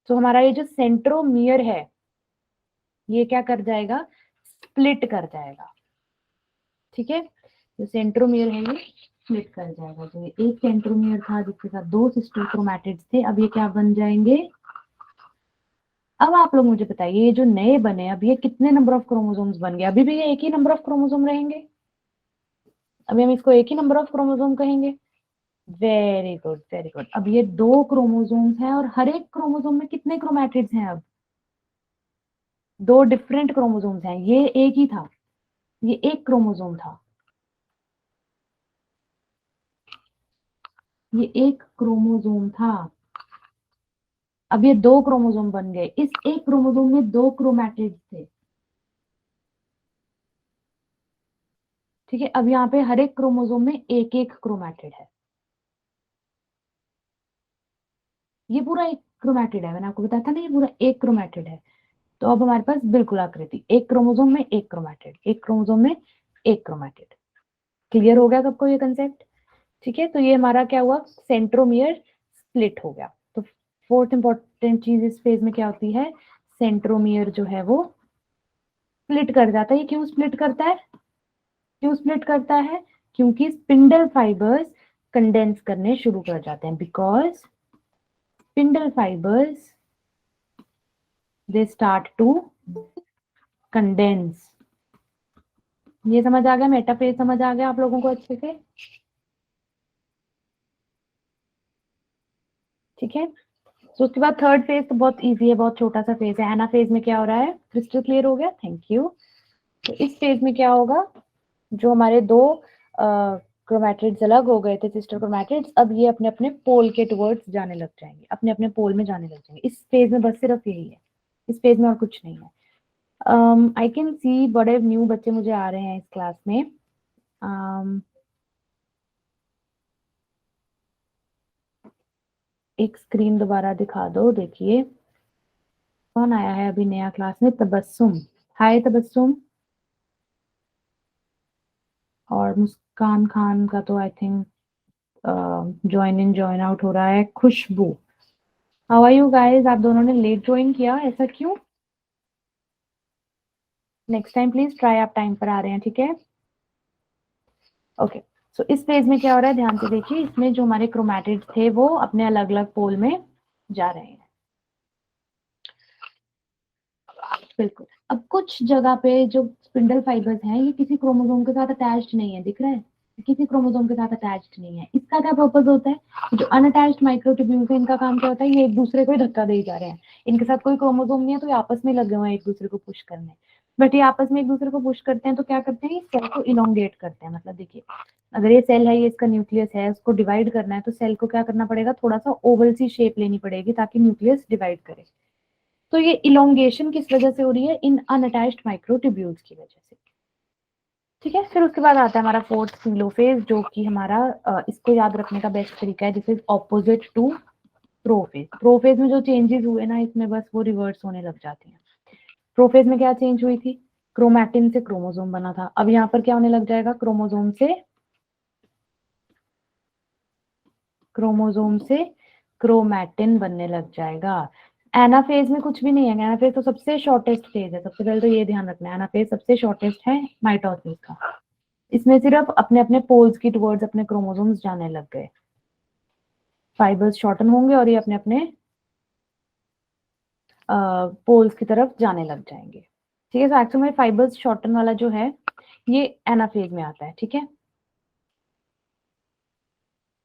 तो हमारा ये जो सेंट्रोमियर है ये क्या कर जाएगा, स्प्लिट कर जाएगा, ठीक है। जो सेंट्रोमियर है ये स्प्लिट कर जाएगा। तो ये एक सेंट्रोमियर था जिसके साथ दो सिस्टर क्रोमैटिड्स थे, अब ये क्या बन जाएंगे। अब आप लोग मुझे बताइए, ये जो नए बने, अब ये कितने नंबर ऑफ क्रोमोसोम्स बन गए, अभी भी ये एक ही नंबर ऑफ क्रोमोसोम रहेंगे, अभी हम इसको एक ही नंबर ऑफ क्रोमोसोम कहेंगे। Very good very good. अब ये दो क्रोमोसोम्स हैं और हर एक क्रोमोसोम में कितने क्रोमैटिड्स हैं, अब दो डिफरेंट क्रोमोसोम्स हैं, ये एक ही था, ये एक क्रोमोसोम था, ये एक क्रोमोसोम था। अब ये दो क्रोमोसोम बन गए, इस एक क्रोमोसोम में दो क्रोमैटिड्स थे, ठीक है। अब यहाँ पे हर एक क्रोमोसोम में एक एक क्रोमैटिड है, ये पूरा एक क्रोमैटिड है, मैंने आपको बताया था ना, ये पूरा एक क्रोमैटिड है। तो अब हमारे पास बिल्कुल आकृति, एक क्रोमोसोम में एक क्रोमैटिड, एक क्रोमोसोम में एक क्रोमैटिड। क्लियर हो गया सबको ये कंसेप्ट, ठीक है। तो ये हमारा क्या हुआ, सेंट्रोमियर स्प्लिट हो गया। तो फोर्थ इंपॉर्टेंट चीज इस फेज में क्या होती है, सेंट्रोमियर जो है वो स्प्लिट कर जाता है। ये क्यों स्प्लिट करता है, क्यों स्प्लिट करता है, क्योंकि स्पिंडल फाइबर्स कंडेंस करने शुरू कर जाते हैं, because spindle fibres they start to condense. ये समझ आ गया, मेटाफेज समझ आ गया आप लोगों को अच्छे से, ठीक है। तो उसके बाद थर्ड फेज तो बहुत इजी है, बहुत छोटा सा फेज है। एनाफेज में क्या हो रहा है, क्रिस्टल क्लियर हो गया, थैंक यू। तो इस फेज में क्या होगा, जो हमारे दो क्रोमैटिड्स अलग हो गए थे, सिस्टर क्रोमैटिड्स, अब ये अपने अपने पोल के टुवर्ड्स जाने लग जाएंगे, अपने अपने पोल में जाने लग जाएंगे। इस फेज में बस सिर्फ यही है, इस पेज में और कुछ नहीं है। आई कैन सी बड़े न्यू बच्चे मुझे आ रहे हैं इस क्लास में। एक स्क्रीन दोबारा दिखा दो, देखिए कौन आया है अभी नया क्लास में। तबस्सुम, हाय तबस्सुम। और मुस्कान खान का तो I think join in join out हो रहा है। खुशबू, हाउ आर यू गाइस? आप दोनों ने लेट ज्वाइन किया, ऐसा क्यों? नेक्स्ट टाइम प्लीज ट्राई, आप टाइम पर आ रहे हैं, ठीक है? ओके, सो इस पेज में क्या हो रहा है, ध्यान से देखिए। इसमें जो हमारे क्रोमैटिड थे वो अपने अलग अलग पोल में जा रहे हैं। बिल्कुल। अब कुछ जगह पे जो स्पिंडल फाइबर्स हैं ये किसी क्रोमोसोम के साथ अटैच्ड नहीं है, दिख रहा है? किसी क्रोमोसोम के साथ अटैच्ड नहीं है। इसका क्या पर्पज होता है? जो अनअटैच्ड माइक्रोट्यूब्यूल्स है इनका काम क्या होता है, ये एक दूसरे को ही धक्का दे जा रहे हैं। इनके साथ कोई क्रोमोसोम नहीं है तो ये आपस में लगे हुए हैं एक दूसरे को पुश करने। बट ये आपस में एक दूसरे को पुश करते हैं तो क्या करते हैं, सेल को इलोंगेट करते हैं। मतलब देखिए, अगर ये सेल है, ये इसका न्यूक्लियस है, उसको डिवाइड करना है तो सेल को क्या करना पड़ेगा, थोड़ा सा ओवल सी शेप लेनी पड़ेगी ताकि न्यूक्लियस डिवाइड करे। तो ये इलोंगेशन किस वजह से हो रही है, इन अनअटैच्ड माइक्रोट्यूब्यूल्स की वजह से। ठीक है, फिर उसके बाद आता है हमारा फोर्थ टेलोफेज, जो कि हमारा इसको याद रखने का बेस्ट तरीका है, this is opposite to prophase. Prophase में जो चेंजेस हुए ना, इसमें बस वो रिवर्स होने लग जाती हैं। प्रोफेज में क्या चेंज हुई थी, क्रोमैटिन से क्रोमोसोम बना था। अब यहाँ पर क्या होने लग जाएगा, क्रोमोसोम से क्रोमैटिन बनने लग जाएगा। एनाफेज में कुछ भी नहीं है। एनाफेज तो सबसे शॉर्टेस्ट फेज है, सबसे पहले तो ये ध्यान रखना है, एनाफेज सबसे शॉर्टेस्ट है माइटोसिस का। इसमें सिर्फ अपने अपने पोल्स की टुवर्ड्स अपने क्रोमोसोम्स जाने लग गए। फाइबर्स शॉर्टन होंगे और ये अपने अपने पोल्स की तरफ जाने लग जाएंगे। ठीक है, तो एक्चुअल में फाइबर्स शॉर्टन वाला जो है ये एनाफेज में आता है। ठीक है,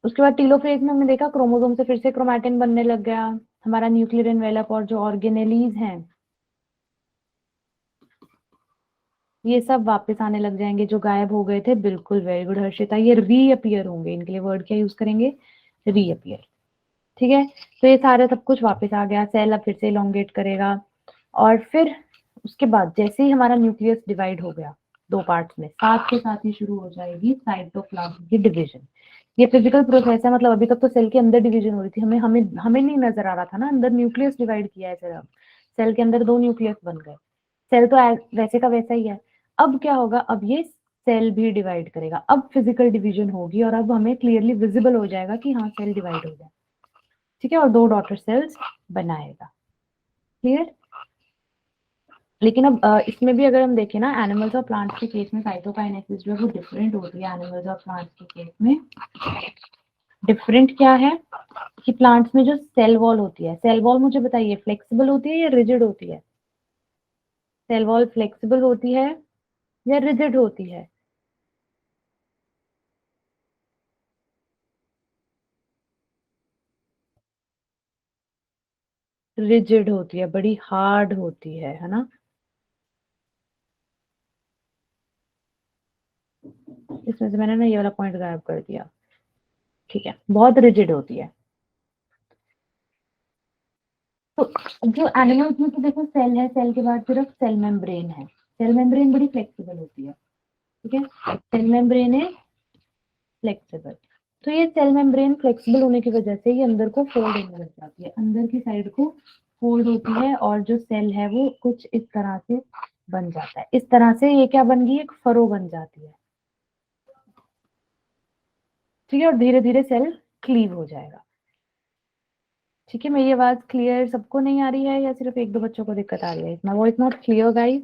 उसके बाद टीलोफेज में हमने देखा क्रोमोसोम से फिर से क्रोमैटिन बनने लग गया। हमारा न्यूक्लियर एनवेलप और जो ऑर्गेनेलीज हैं ये सब वापस आने लग जाएंगे, जो गायब हो गए थे। बिल्कुल, वेरी गुड हर्षिता, ये रीअपियर होंगे। इनके लिए वर्ड क्या यूज करेंगे, रीअपियर। ठीक है, तो ये सारे सब कुछ वापस आ गया। सेल अब फिर से इलोंगेट करेगा और फिर उसके बाद जैसे ही हमारा न्यूक्लियस डिवाइड हो गया दो पार्ट्स में, साथ के साथ ही शुरू हो जाएगी साइटोप्लाज्म की डिवीजन। ये फिजिकल प्रोसेस है, मतलब अभी तक तो सेल के अंदर डिवीजन हो रही थी, हमें हमें हमें नहीं नजर आ रहा था ना, अंदर न्यूक्लियस डिवाइड किया है सिर्फ। सेल के अंदर दो न्यूक्लियस बन गए। सेल तो वैसे का वैसा ही है। अब क्या होगा, अब ये सेल भी डिवाइड करेगा, अब फिजिकल डिवीजन होगी और अब हमें क्लियरली विजिबल हो जाएगा कि हाँ सेल डिवाइड हो गया। ठीक है, और दो डॉटर सेल्स बनाएगा। क्लियर? लेकिन अब इसमें भी अगर हम देखें ना, एनिमल्स और प्लांट्स के केस में साइटोकाइनेसिस जो है वो डिफरेंट होती है। एनिमल्स और प्लांट्स के केस में डिफरेंट क्या है कि प्लांट्स में जो सेल वॉल होती है, सेल वॉल मुझे बताइए फ्लेक्सिबल होती है या रिजिड होती है? सेल वॉल फ्लेक्सिबल होती है या रिजिड होती है? रिजिड होती है, बड़ी हार्ड होती है ना? इसमें से मैंने ना ये वाला पॉइंट गायब कर दिया। ठीक है, बहुत रिजिड होती है। तो जो एनिमल्स में तो देखो सेल है, सेल के बाद सिर्फ सेल मेम्ब्रेन है। सेल मेम्ब्रेन बड़ी फ्लेक्सिबल होती है। ठीक है, सेल मेम्ब्रेन है फ्लेक्सिबल। तो ये सेल मेम्ब्रेन फ्लेक्सिबल होने की वजह से ये अंदर को फोल्ड होने लग जाती है, अंदर की साइड को फोल्ड होती है और जो सेल है वो कुछ इस तरह से बन जाता है। इस तरह से ये क्या बन गई, एक फरो बन जाती है। ठीक है, और धीरे धीरे सेल क्लीव हो जाएगा। ठीक है, मेरी आवाज क्लियर सबको नहीं आ रही है या सिर्फ एक दो बच्चों को दिक्कत आ रही है? इतना voice not clear guys,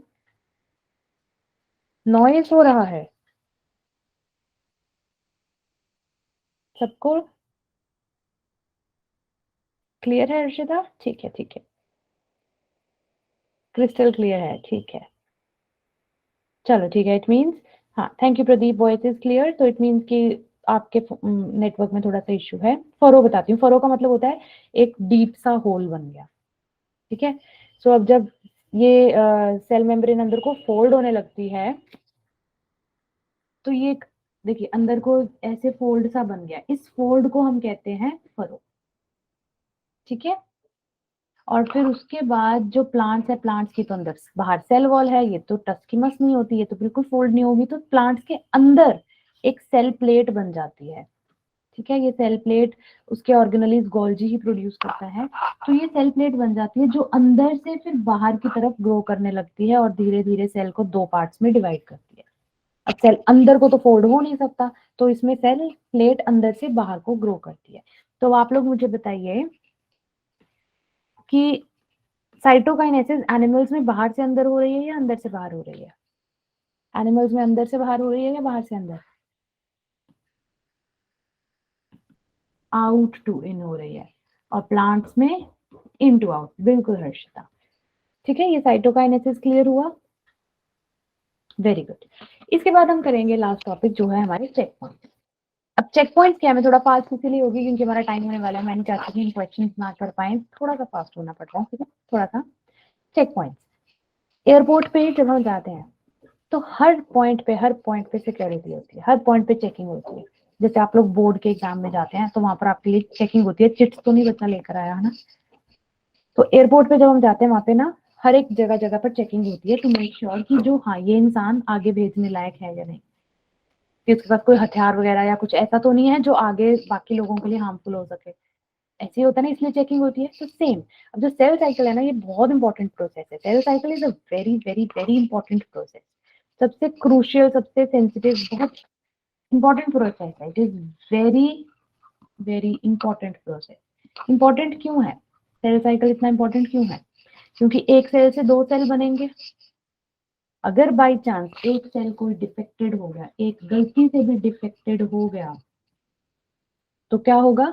noise हो रहा है सबको? क्लियर है अर्षिता? ठीक है, ठीक है, क्रिस्टल क्लियर है, ठीक है। चलो ठीक है, इट मीन्स, हाँ thank you Pradeep, voice is clear. तो इट मीन्स कि आपके नेटवर्क में थोड़ा सा इश्यू है। फरो बताती हूँ, फरो का मतलब होता है एक डीप सा होल बन गया। ठीक है, सो अब जब ये सेल मेम्ब्रेन अंदर को फोल्ड होने लगती है तो ये देखिए अंदर को ऐसे फोल्ड सा बन गया, इस फोल्ड को हम कहते हैं फरो। ठीक है, और फिर उसके बाद जो प्लांट्स है, प्लांट्स की तो अंदर बाहर सेल वॉल है, ये तो टस की मस नहीं होती, ये तो बिल्कुल फोल्ड नहीं होगी, तो प्लांट्स के अंदर एक सेल प्लेट बन जाती है। ठीक है, ये सेल प्लेट उसके ऑर्गेनेलिज गोल्जी ही प्रोड्यूस करता है। तो ये सेल प्लेट बन जाती है जो अंदर से फिर बाहर की तरफ ग्रो करने लगती है और धीरे धीरे सेल को 2 पार्ट्स में डिवाइड करती है। अब सेल अंदर को तो फोल्ड हो नहीं सकता, तो इसमें सेल प्लेट अंदर से बाहर को ग्रो करती है। तो आप लोग मुझे बताइए कि साइटोकाइनेसिस एनिमल्स में बाहर से अंदर हो रही है या अंदर से बाहर हो रही है? एनिमल्स में अंदर से बाहर हो रही है या बाहर से अंदर? आउट टू इन हो रही है। और प्लांट्स में इन टू आउट। बिल्कुल हर्षिता, ठीक है, ये साइटोकाइनेसिस क्लियर हुआ? Very good. इसके बाद हम करेंगे लास्ट टॉपिक जो है हमारे चेक पॉइंट। अब चेक पॉइंट क्या है, मैं थोड़ा फास्ट इसीलिए होगी क्योंकि हमारा टाइम होने वाला है, मैं नहीं चाहती कि क्वेश्चन ना कर पाए, थोड़ा सा फास्ट होना पड़ रहा है, ठीक है, थोड़ा सा। चेक पॉइंट, एयरपोर्ट पे जब हम जाते हैं तो हर पॉइंट पे सिक्योरिटी होती है, हर पॉइंट पे चेकिंग होती है। जैसे आप लोग बोर्ड के एग्जाम में जाते हैं तो वहां पर आपके लिए चेकिंग होती है, चिट्स तो नहीं बच्चा लेकर आया है ना। तो एयरपोर्ट पे जब हम जाते हैं वहां पे ना हर एक जगह जगह पर चेकिंग होती है टू मेक श्योर कि जो हाँ ये इंसान आगे भेजने लायक है या नहीं, कि उसके पास कोई हथियार वगैरह या कुछ ऐसा तो नहीं है जो आगे बाकी लोगों के लिए हार्मफुल हो सके। ऐसे ही होता है ना, इसलिए चेकिंग होती है। तो सेम, अब जो सेल साइकिल है ना, ये बहुत इंपॉर्टेंट प्रोसेस है। Cell cycle is a very very very important process, सबसे क्रूशियल, सबसे सेंसिटिव, बहुत इंपॉर्टेंट प्रोसेस है। It is very very important process. Important क्यों है सेल साइकिल, इतना इंपॉर्टेंट क्यों है? क्योंकि एक सेल से 2 सेल बनेंगे। अगर बाई चांस एक सेल कोई डिफेक्टेड हो गया, एक गलती से भी डिफेक्टेड हो गया, तो क्या होगा?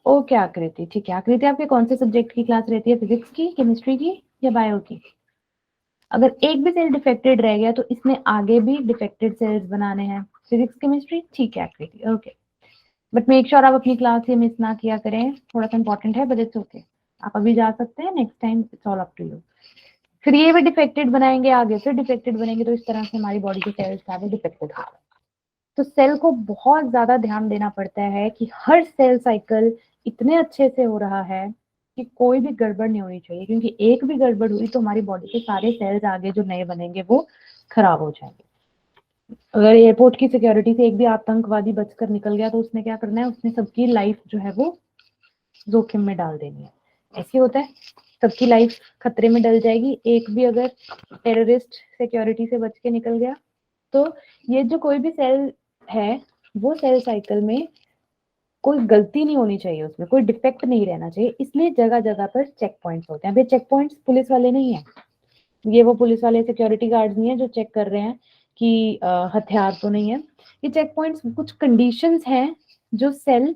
ओके आकृति, ठीक है। आकृति आपके कौन से सब्जेक्ट की क्लास रहती है? फिजिक्स की, केमिस्ट्री की या बायो की? अगर एक भी सेल डिफेक्टेड रह गया तो इसने आगे भी डिफेक्टेड सेल्स बनाने हैं। फिजिक्स केमिस्ट्री, ठीक है आकृति, ओके। बट मेक श्योर आप अपनी क्लास ये मिस ना किया करें, थोड़ा सा इंपॉर्टेंट है, बट इट्स ओके। आप अभी जा सकते हैं, next time it's all up to you. फिर ये भी डिफेक्टेड बनाएंगे, आगे फिर डिफेक्टेड बनेंगे, तो इस तरह से हमारी बॉडी के सेल्स सारे डिफेक्टेड होते हैं। तो सेल को बहुत ज्यादा ध्यान देना पड़ता है कि हर सेल साइकिल इतने अच्छे से हो रहा है कि कोई भी गड़बड़ नहीं होनी चाहिए, क्योंकि एक भी गड़बड़ हुई तो हमारी बॉडी के सारे सेल्स आगे जो नए बनेंगे वो खराब हो जाएंगे। अगर एयरपोर्ट की सिक्योरिटी से एक भी आतंकवादी बचकर निकल गया तो उसने क्या करना है, उसने सबकी लाइफ जो है वो जोखिम में डाल देनी है। ऐसे होता है, सबकी लाइफ खतरे में डल जाएगी। एक भी अगर टेररिस्ट सिक्योरिटी से बच के निकल गया तो ये जो कोई भी सेल है वो सेल साइकिल में कोई गलती नहीं होनी चाहिए, उसमें कोई डिफेक्ट नहीं रहना चाहिए। इसलिए जगह जगह पर चेक पॉइंट्स होते हैं। भाई चेक पॉइंट्स पुलिस वाले नहीं है, ये वो पुलिस वाले सिक्योरिटी गार्ड्स नहीं है जो चेक कर रहे हैं कि हथियार तो नहीं है। ये चेक पॉइंट्स कुछ कंडीशंस हैं जो सेल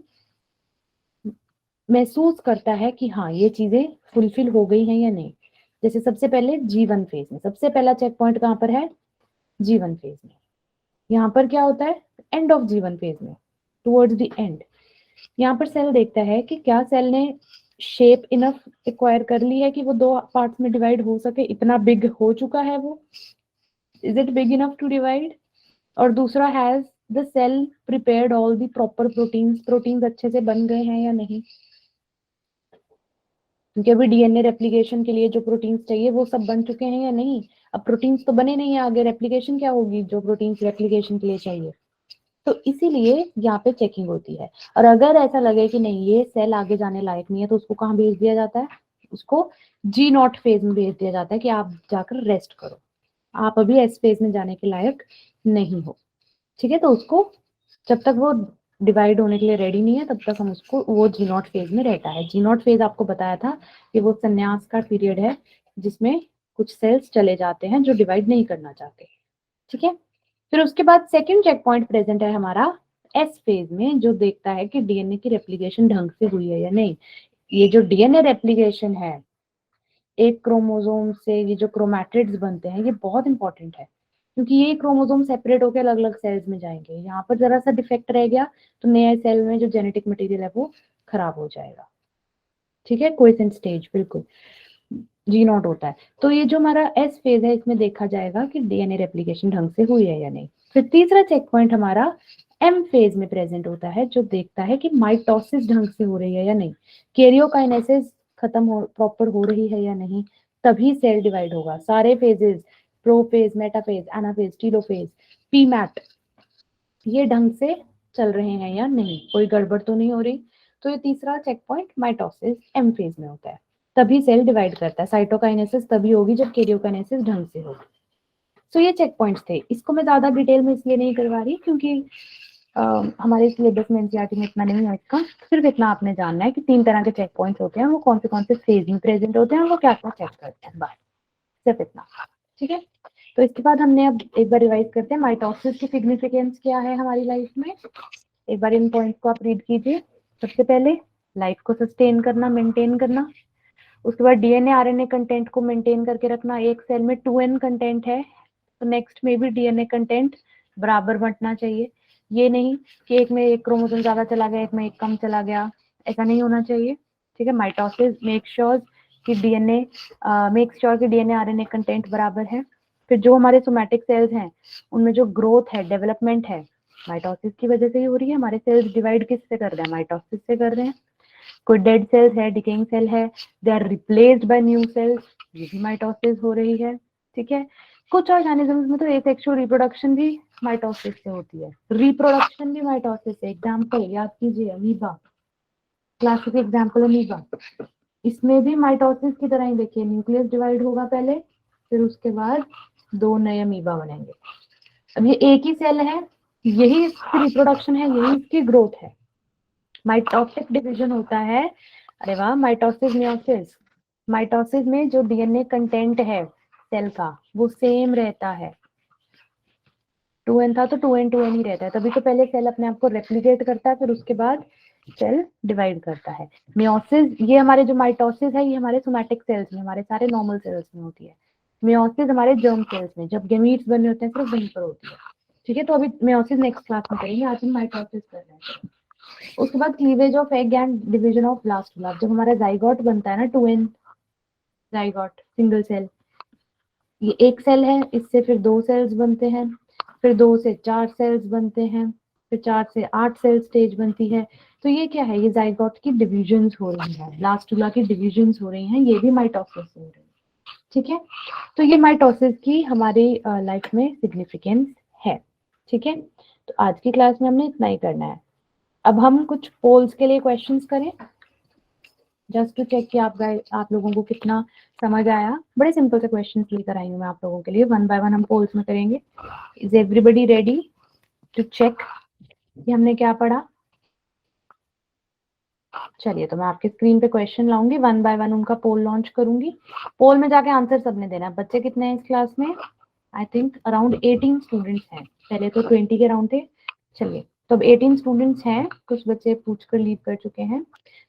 महसूस करता है कि हाँ ये चीजें फुलफिल हो गई हैं या नहीं। जैसे सबसे पहले जीवन फेज में, सबसे पहला चेक पॉइंट कहाँ पर है? जीवन फेज में। यहाँ पर क्या होता है? एंड ऑफ जीवन फेज में, टुवर्ड्स द एंड। यहाँ पर सेल देखता है कि क्या सेल ने शेप इनफ एक्वायर कर ली है कि वो 2 पार्ट्स में डिवाइड हो सके, इतना बिग हो चुका है वो, is it big enough to divide? और दूसरा, has the cell prepared all the proper proteins, proteins अच्छे से बन गए हैं या नहीं? क्योंकि अभी डीएनए रेप्लिकेशन के लिए जो प्रोटीन्स चाहिए वो सब बन चुके हैं या नहीं? अब प्रोटीन्स तो बने नहीं है, आगे रेप्लिकेशन क्या होगी जो प्रोटीन्स रेप्लिकेशन के लिए चाहिए? तो इसीलिए यहाँ पे चेकिंग होती है। और अगर ऐसा लगे कि नहीं ये सेल आगे जाने लायक नहीं है तो उसको कहाँ भेज दिया जाता है? उसको G0 फेज में भेज दिया जाता है कि आप जाकर रेस्ट करो, आप अभी एस फेज में जाने के लायक नहीं हो। ठीक है, तो उसको जब तक वो डिवाइड होने के लिए रेडी नहीं है तब तक हम उसको, वो G0 फेज में रहता है। G0 फेज आपको बताया था कि वो संन्यास का पीरियड है जिसमें कुछ सेल्स चले जाते हैं जो डिवाइड नहीं करना चाहते। ठीक है, फिर उसके बाद सेकंड चेक पॉइंट प्रेजेंट है हमारा एस फेज में, जो देखता है कि डीएनए की रेप्लिकेशन ढंग से हुई है या नहीं। ये जो डीएनए रेप्लिकेशन है, एक क्रोमोसोम से ये जो क्रोमैटिड्स बनते हैं ये बहुत इंपॉर्टेंट है, क्योंकि ये क्रोमोसोम सेपरेट होकर अलग अलग सेल्स में जाएंगे। यहाँ पर जरा सा डिफेक्ट रह गया तो नए सेल में जो जेनेटिक मटेरियल है वो खराब हो जाएगा। ठीक है, क्वेसेंट स्टेज बिल्कुल G0 होता है। तो ये जो हमारा एस फेज है इसमें देखा जाएगा कि डीएनए रेप्लिकेशन ढंग से हुई है या नहीं। फिर तीसरा चेक पॉइंट हमारा एम फेज में प्रेजेंट होता है, जो देखता है कि माइटोसिस ढंग से हो रही है या नहीं। कैरियोकाइनेसिस खत्म हो प्रॉपर हो रही है या नहीं, तभी सेल डिवाइड होगा। सारे phases, prophase, metaphase, anaphase, telophase, पीमैट, ये ढंग से चल रहे हैं या नहीं, कोई गड़बड़ तो नहीं हो रही। तो ये तीसरा checkpoint mitosis M phase में होता है, तभी सेल डिवाइड करता है। साइटोकाइनेसिस तभी होगी जब कैरियोकाइनेसिस ढंग से होगी। सो ये चेक पॉइंट्स थे। इसको मैं ज्यादा डिटेल में इसलिए नहीं करवा रही क्योंकि हमारे सिलेबस में एनसीईआरटी में इतना नहीं है इसका, सिर्फ इतना आपने जानना है कि 3 तरह के चेक पॉइंट्स होते हैं, वो कौन से फेज में प्रेजेंट होते हैं, वो क्या क्या चेक करते हैं, बस सिर्फ इतना। ठीक है, तो इसके बाद हमने अब एक बार रिवाइज करते हैं माइटोसिस की सिग्निफिकेंस क्या है हमारी लाइफ में। एक बार इन पॉइंट्स को आप रीड कीजिए। सबसे पहले लाइफ को सस्टेन करना, मेंटेन करना। उसके बाद डीएनए आरएनए कंटेंट को मेंटेन करके रखना। एक सेल में 2n कंटेंट है तो नेक्स्ट में भी डीएनए कंटेंट बराबर बंटना चाहिए। ये नहीं कि एक में एक क्रोमोसोम ज्यादा चला गया, एक में एक कम चला गया, ऐसा नहीं होना चाहिए। ठीक है, माइटोसिस मेक श्योर कि डीएनए आरएनए कंटेंट बराबर है। फिर जो हमारे सोमैटिक सेल्स हैं उनमें जो ग्रोथ है, डेवलपमेंट है, माइटोसिस की वजह से ही हो रही है। हमारे सेल्स डिवाइड किससे कर रहे हैं? माइटोसिस से कर रहे हैं। कोई डेड सेल्स है, डिकेइंग सेल है, they are replaced by new cells, ये भी माइटोसिस हो रही है। ठीक है, कुछ ऑर्गेनिजम्स में तो एसेक्सुअल रिप्रोडक्शन भी माइटोसिस से होती है, रिप्रोडक्शन भी माइटोसिस से। एग्जांपल याद कीजिए, अमीबा, क्लासिक एग्जांपल अमीबा। इसमें भी माइटोसिस की तरह ही देखिए, न्यूक्लियस डिवाइड होगा पहले, फिर उसके बाद 2 नए अमीबा बनेंगे। अब ये एक ही सेल है, यही इसकी रिप्रोडक्शन है, यही इसकी ग्रोथ है। माइटोटिक डिवीजन होता है, अरे वाह, माइटोसिस मियोसिस। माइटोसिस में जो डीएनए कंटेंट है सेल का वो सेम रहता है। 2n था तो 2n ही रहता है, तभी तो पहले सेल अपने आप को रेप्लिकेट करता है, फिर उसके बाद सेल डिवाइड करता है। मियोसिस, ये हमारे जो माइटोसिस है ये हमारे सोमैटिक सेल्स में, हमारे सारे नॉर्मल सेल्स में होती है। मियोसिस हमारे जर्म सेल्स में, जब गेमीट्स बने होते हैं सिर्फ वहीं पर होती है। ठीक है, तो अभी मियोसिस नेक्स्ट क्लास में करेंगे, आज हम माइटोसिस कर रहे हैं। उसके बाद cleavage of egg and division of ब्लास्टोलास्ट। जब हमारा जाइगोट बनता है ना, 2n जाइगोट, सिंगल सेल, ये एक सेल है, इससे फिर 2 सेल्स बनते हैं, फिर 2 से 4 सेल्स बनते हैं, फिर 4 से 8 सेल स्टेज बनती है। तो ये क्या है? ये जाइगोट की डिविजन्स हो रही है, ब्लास्टुला की डिविजन्स हो रही हैं, ये भी माइटोसिस से हो रही है। ठीक है, तो ये माइटोसिस की हमारी लाइफ में सिग्निफिकेंस है। ठीक है, तो आज की क्लास में हमने इतना ही करना है। अब हम कुछ पोल्स के लिए क्वेश्चंस करें, जस्ट टू चेक कि आप लोगों को कितना समझ आया। बड़े सिंपल से क्वेश्चंस लेकर आई हूँ मैं आप लोगों के लिए, वन बाय वन हम पोल्स में करेंगे। Is everybody ready to check कि हमने क्या पढ़ा? चलिए, तो मैं आपके स्क्रीन पे क्वेश्चन लाऊंगी, वन बाय वन उनका पोल लॉन्च करूंगी। पोल में जाके आंसर सबने देना है। बच्चे कितने हैं इस क्लास में? आई थिंक अराउंड 18 स्टूडेंट्स हैं, पहले तो 20 के राउंड थे। चलिए, तो अब 18 स्टूडेंट्स हैं, कुछ बच्चे पूछ कर लीव कर चुके हैं,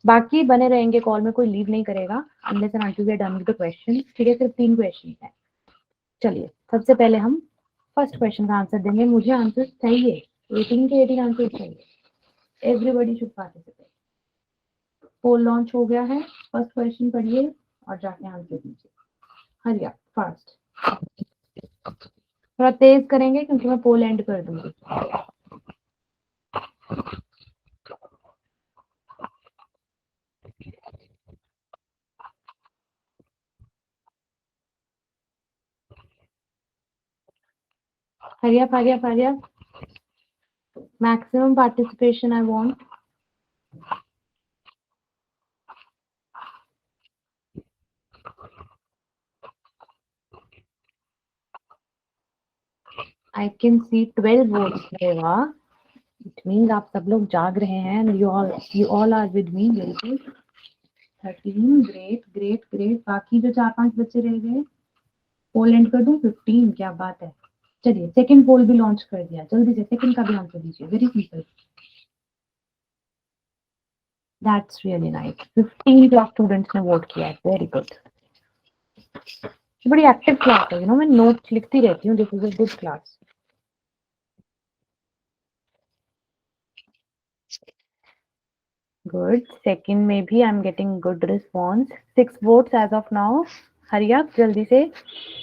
बाकी बने रहेंगे कॉल में, कोई लीव नहीं करेगा unless and until we are done with the question. ठीक है, सिर्फ 3 क्वेश्चन है। चलिए, सबसे पहले हम फर्स्ट क्वेश्चन का आंसर देंगे। मुझे आंसर चाहिए, 18 के 18 आंसर चाहिए। Everybody should participate. Poll launch हो गया है, फर्स्ट क्वेश्चन पढ़िए और जाके आंसर दीजिए। हरिया फास्ट, थोड़ा तेज करेंगे क्योंकि मैं पोल एंड कर दूंगी। हरिया maximum participation I want. I can see 12 votes. अरे वाह, it means आप सब लोग जाग रहे हैं, and you all are with me. बिल्कुल 13, ग्रेट। बाकी जो 4-5 बच्चे रह गए, पोल एंड कर दूं 15, क्या बात है। चलिए, सेकंड पोल भी लॉन्च कर दिया, जल्दी से सेकंड का भी आंसर दीजिए, very simple. That's really nice, 15 class students ने वोट किया है, वेरी गुड। बड़ी एक्टिव क्लास है, मैं नोट्स लिखती रहती हूँ, this is a good class. Good. Second में भी I'm getting good response. 6 votes as of now. हरी आप जल्दी से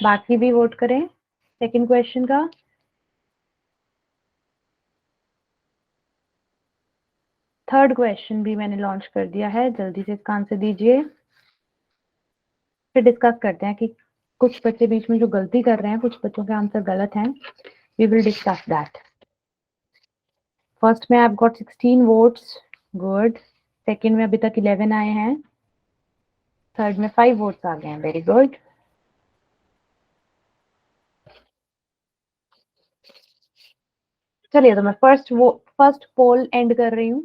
बाकी भी वोट करें सेकंड क्वेश्चन का। थर्ड क्वेश्चन भी मैंने लॉन्च कर दिया है, जल्दी से इसका आंसर दीजिए। फिर डिस्कस करते हैं कि कुछ बच्चे बीच में जो गलती कर रहे हैं, कुछ बच्चों के आंसर गलत हैं. We will discuss that. First में I have got 16 votes. Good. Second में अभी तक 11 आए हैं. थर्ड में 5 वोट्स आ गए हैं. Very good. चलिए, तो मैं फर्स्ट पोल एंड कर रही हूँ.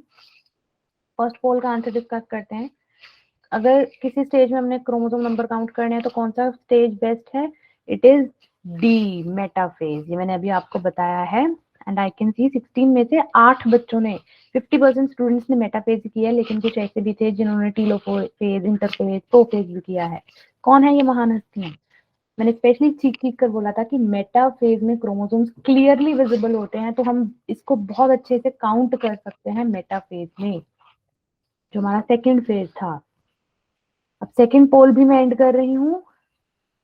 फर्स्ट पोल का आंसर डिस्कस करते हैं. अगर किसी स्टेज में हमने क्रोमोसोम नंबर काउंट करने हैं तो कौन सा स्टेज बेस्ट है? It is D, metaphase. ये मैंने अभी आपको बताया है. एंड आई कैन सी 16 में से 8 बच्चों ने, 50% स्टूडेंट्स ने मेटाफेज किया है, लेकिन कुछ ऐसे भी थे जिन्होंने टीलोफेज, इंटरफेज, प्रोफेज भी किया है. कौन है ये महान हस्तियां? मैंने स्पेशली चीख चीख कर बोला था कि मेटाफेज में क्रोमोसोम्स क्लियरली विजिबल होते हैं, तो हम इसको बहुत अच्छे से काउंट कर सकते हैं मेटाफेज में, जो हमारा सेकेंड फेज था. अब सेकेंड पोल भी मैं एंड कर रही हूँ.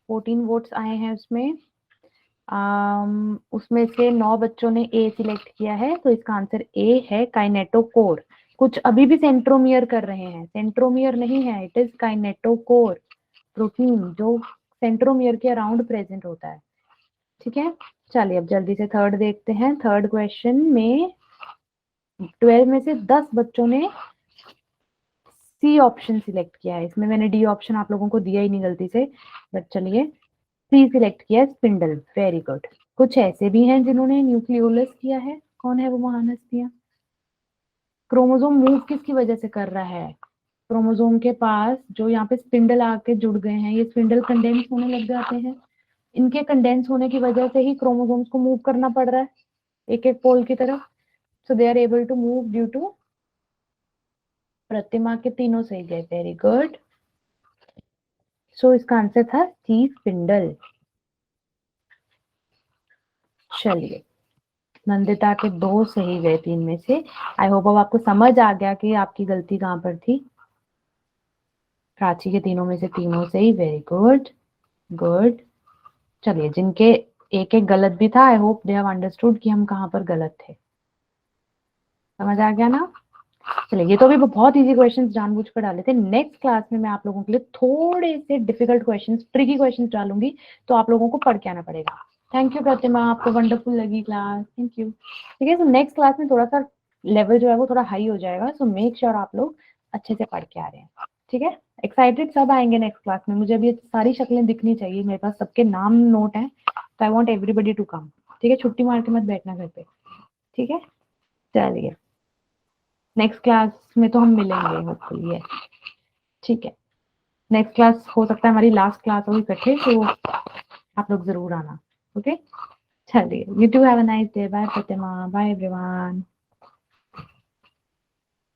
14 वोट्स आए हैं उसमें. उसमें से 9 बच्चों ने ए सिलेक्ट किया है, तो इसका आंसर ए है, काइनेटोकोर. कुछ अभी भी सेंट्रोमियर कर रहे हैं. सेंट्रोमियर नहीं है, इट इज काइनेटोकोर, प्रोटीन जो सेंट्रोमियर के अराउंड प्रेजेंट होता है. ठीक है. चलिए, अब जल्दी से थर्ड देखते हैं. थर्ड क्वेश्चन में 12 में से 10 बच्चों ने सी ऑप्शन सिलेक्ट किया है. इसमें मैंने डी ऑप्शन आप लोगों को दिया ही नहीं गलती से, बट चलिए, सी सिलेक्ट किया है, स्पिंडल. Very good. कुछ ऐसे भी हैं जिन्होंने न्यूक्लियोलस किया है. कौन है वो महान हस्तियां? क्रोमोसोम मूव किसकी वजह से कर रहा है? क्रोमोसोम के पास जो यहाँ पे स्पिंडल आके जुड़ गए हैं, ये स्पिंडल कंडेंस होने लग जाते हैं. इनके कंडेंस होने की वजह से ही क्रोमोसोम्स को मूव करना पड़ रहा है एक एक पोल की तरफ. So they are able to move due to, Pratima के तीनों सही गए. Very good. सो इसका आंसर था सी, स्पिंडल. चलिए, नंदिता के 2 सही गए 3 में से. आई होप अब आपको समझ आ गया कि आपकी गलती कहाँ पर थी. प्राची के तीनों में से तीनों सही. Very good. गुड. चलिए, जिनके एक एक गलत भी था, I hope they have understood कि हम कहाँ पर गलत थे. समझ आ गया ना? चलिए, ये तो अभी बहुत इजी क्वेश्चंस जानबूझ कर डाले थे. नेक्स्ट क्लास में मैं आप लोगों के लिए थोड़े से डिफिकल्ट क्वेश्चंस, ट्रिकी क्वेश्चंस डालूंगी, तो आप लोगों को पढ़ के आना पड़ेगा. थैंक यू प्रतिमा, आपको वंडरफुल लगी क्लास. Thank you. ठीक है. तो नेक्स्ट क्लास में थोड़ा सा लेवल जो है वो थोड़ा हाई हो जाएगा. सो मेक श्योर आप लोग अच्छे से पढ़ के आ रहे हैं. ठीक है. एक्साइटेड सब आएंगे नेक्स्ट क्लास में. मुझे अभी सारी शक्लें दिखनी चाहिए. मेरे पास सबके नाम नोट है, तो I want everybody to come. ठीक है. छुट्टी मार के मत बैठना घर पे. ठीक है. चलिए, नेक्स्ट क्लास में तो हम मिलेंगे होपफुली. ठीक है. नेक्स्ट क्लास हो सकता है हमारी लास्ट क्लास हो इकट्ठे, तो आप लोग जरूर आना. ओके. चलिए, you too have a nice day. Bye Pratima. Bye everyone.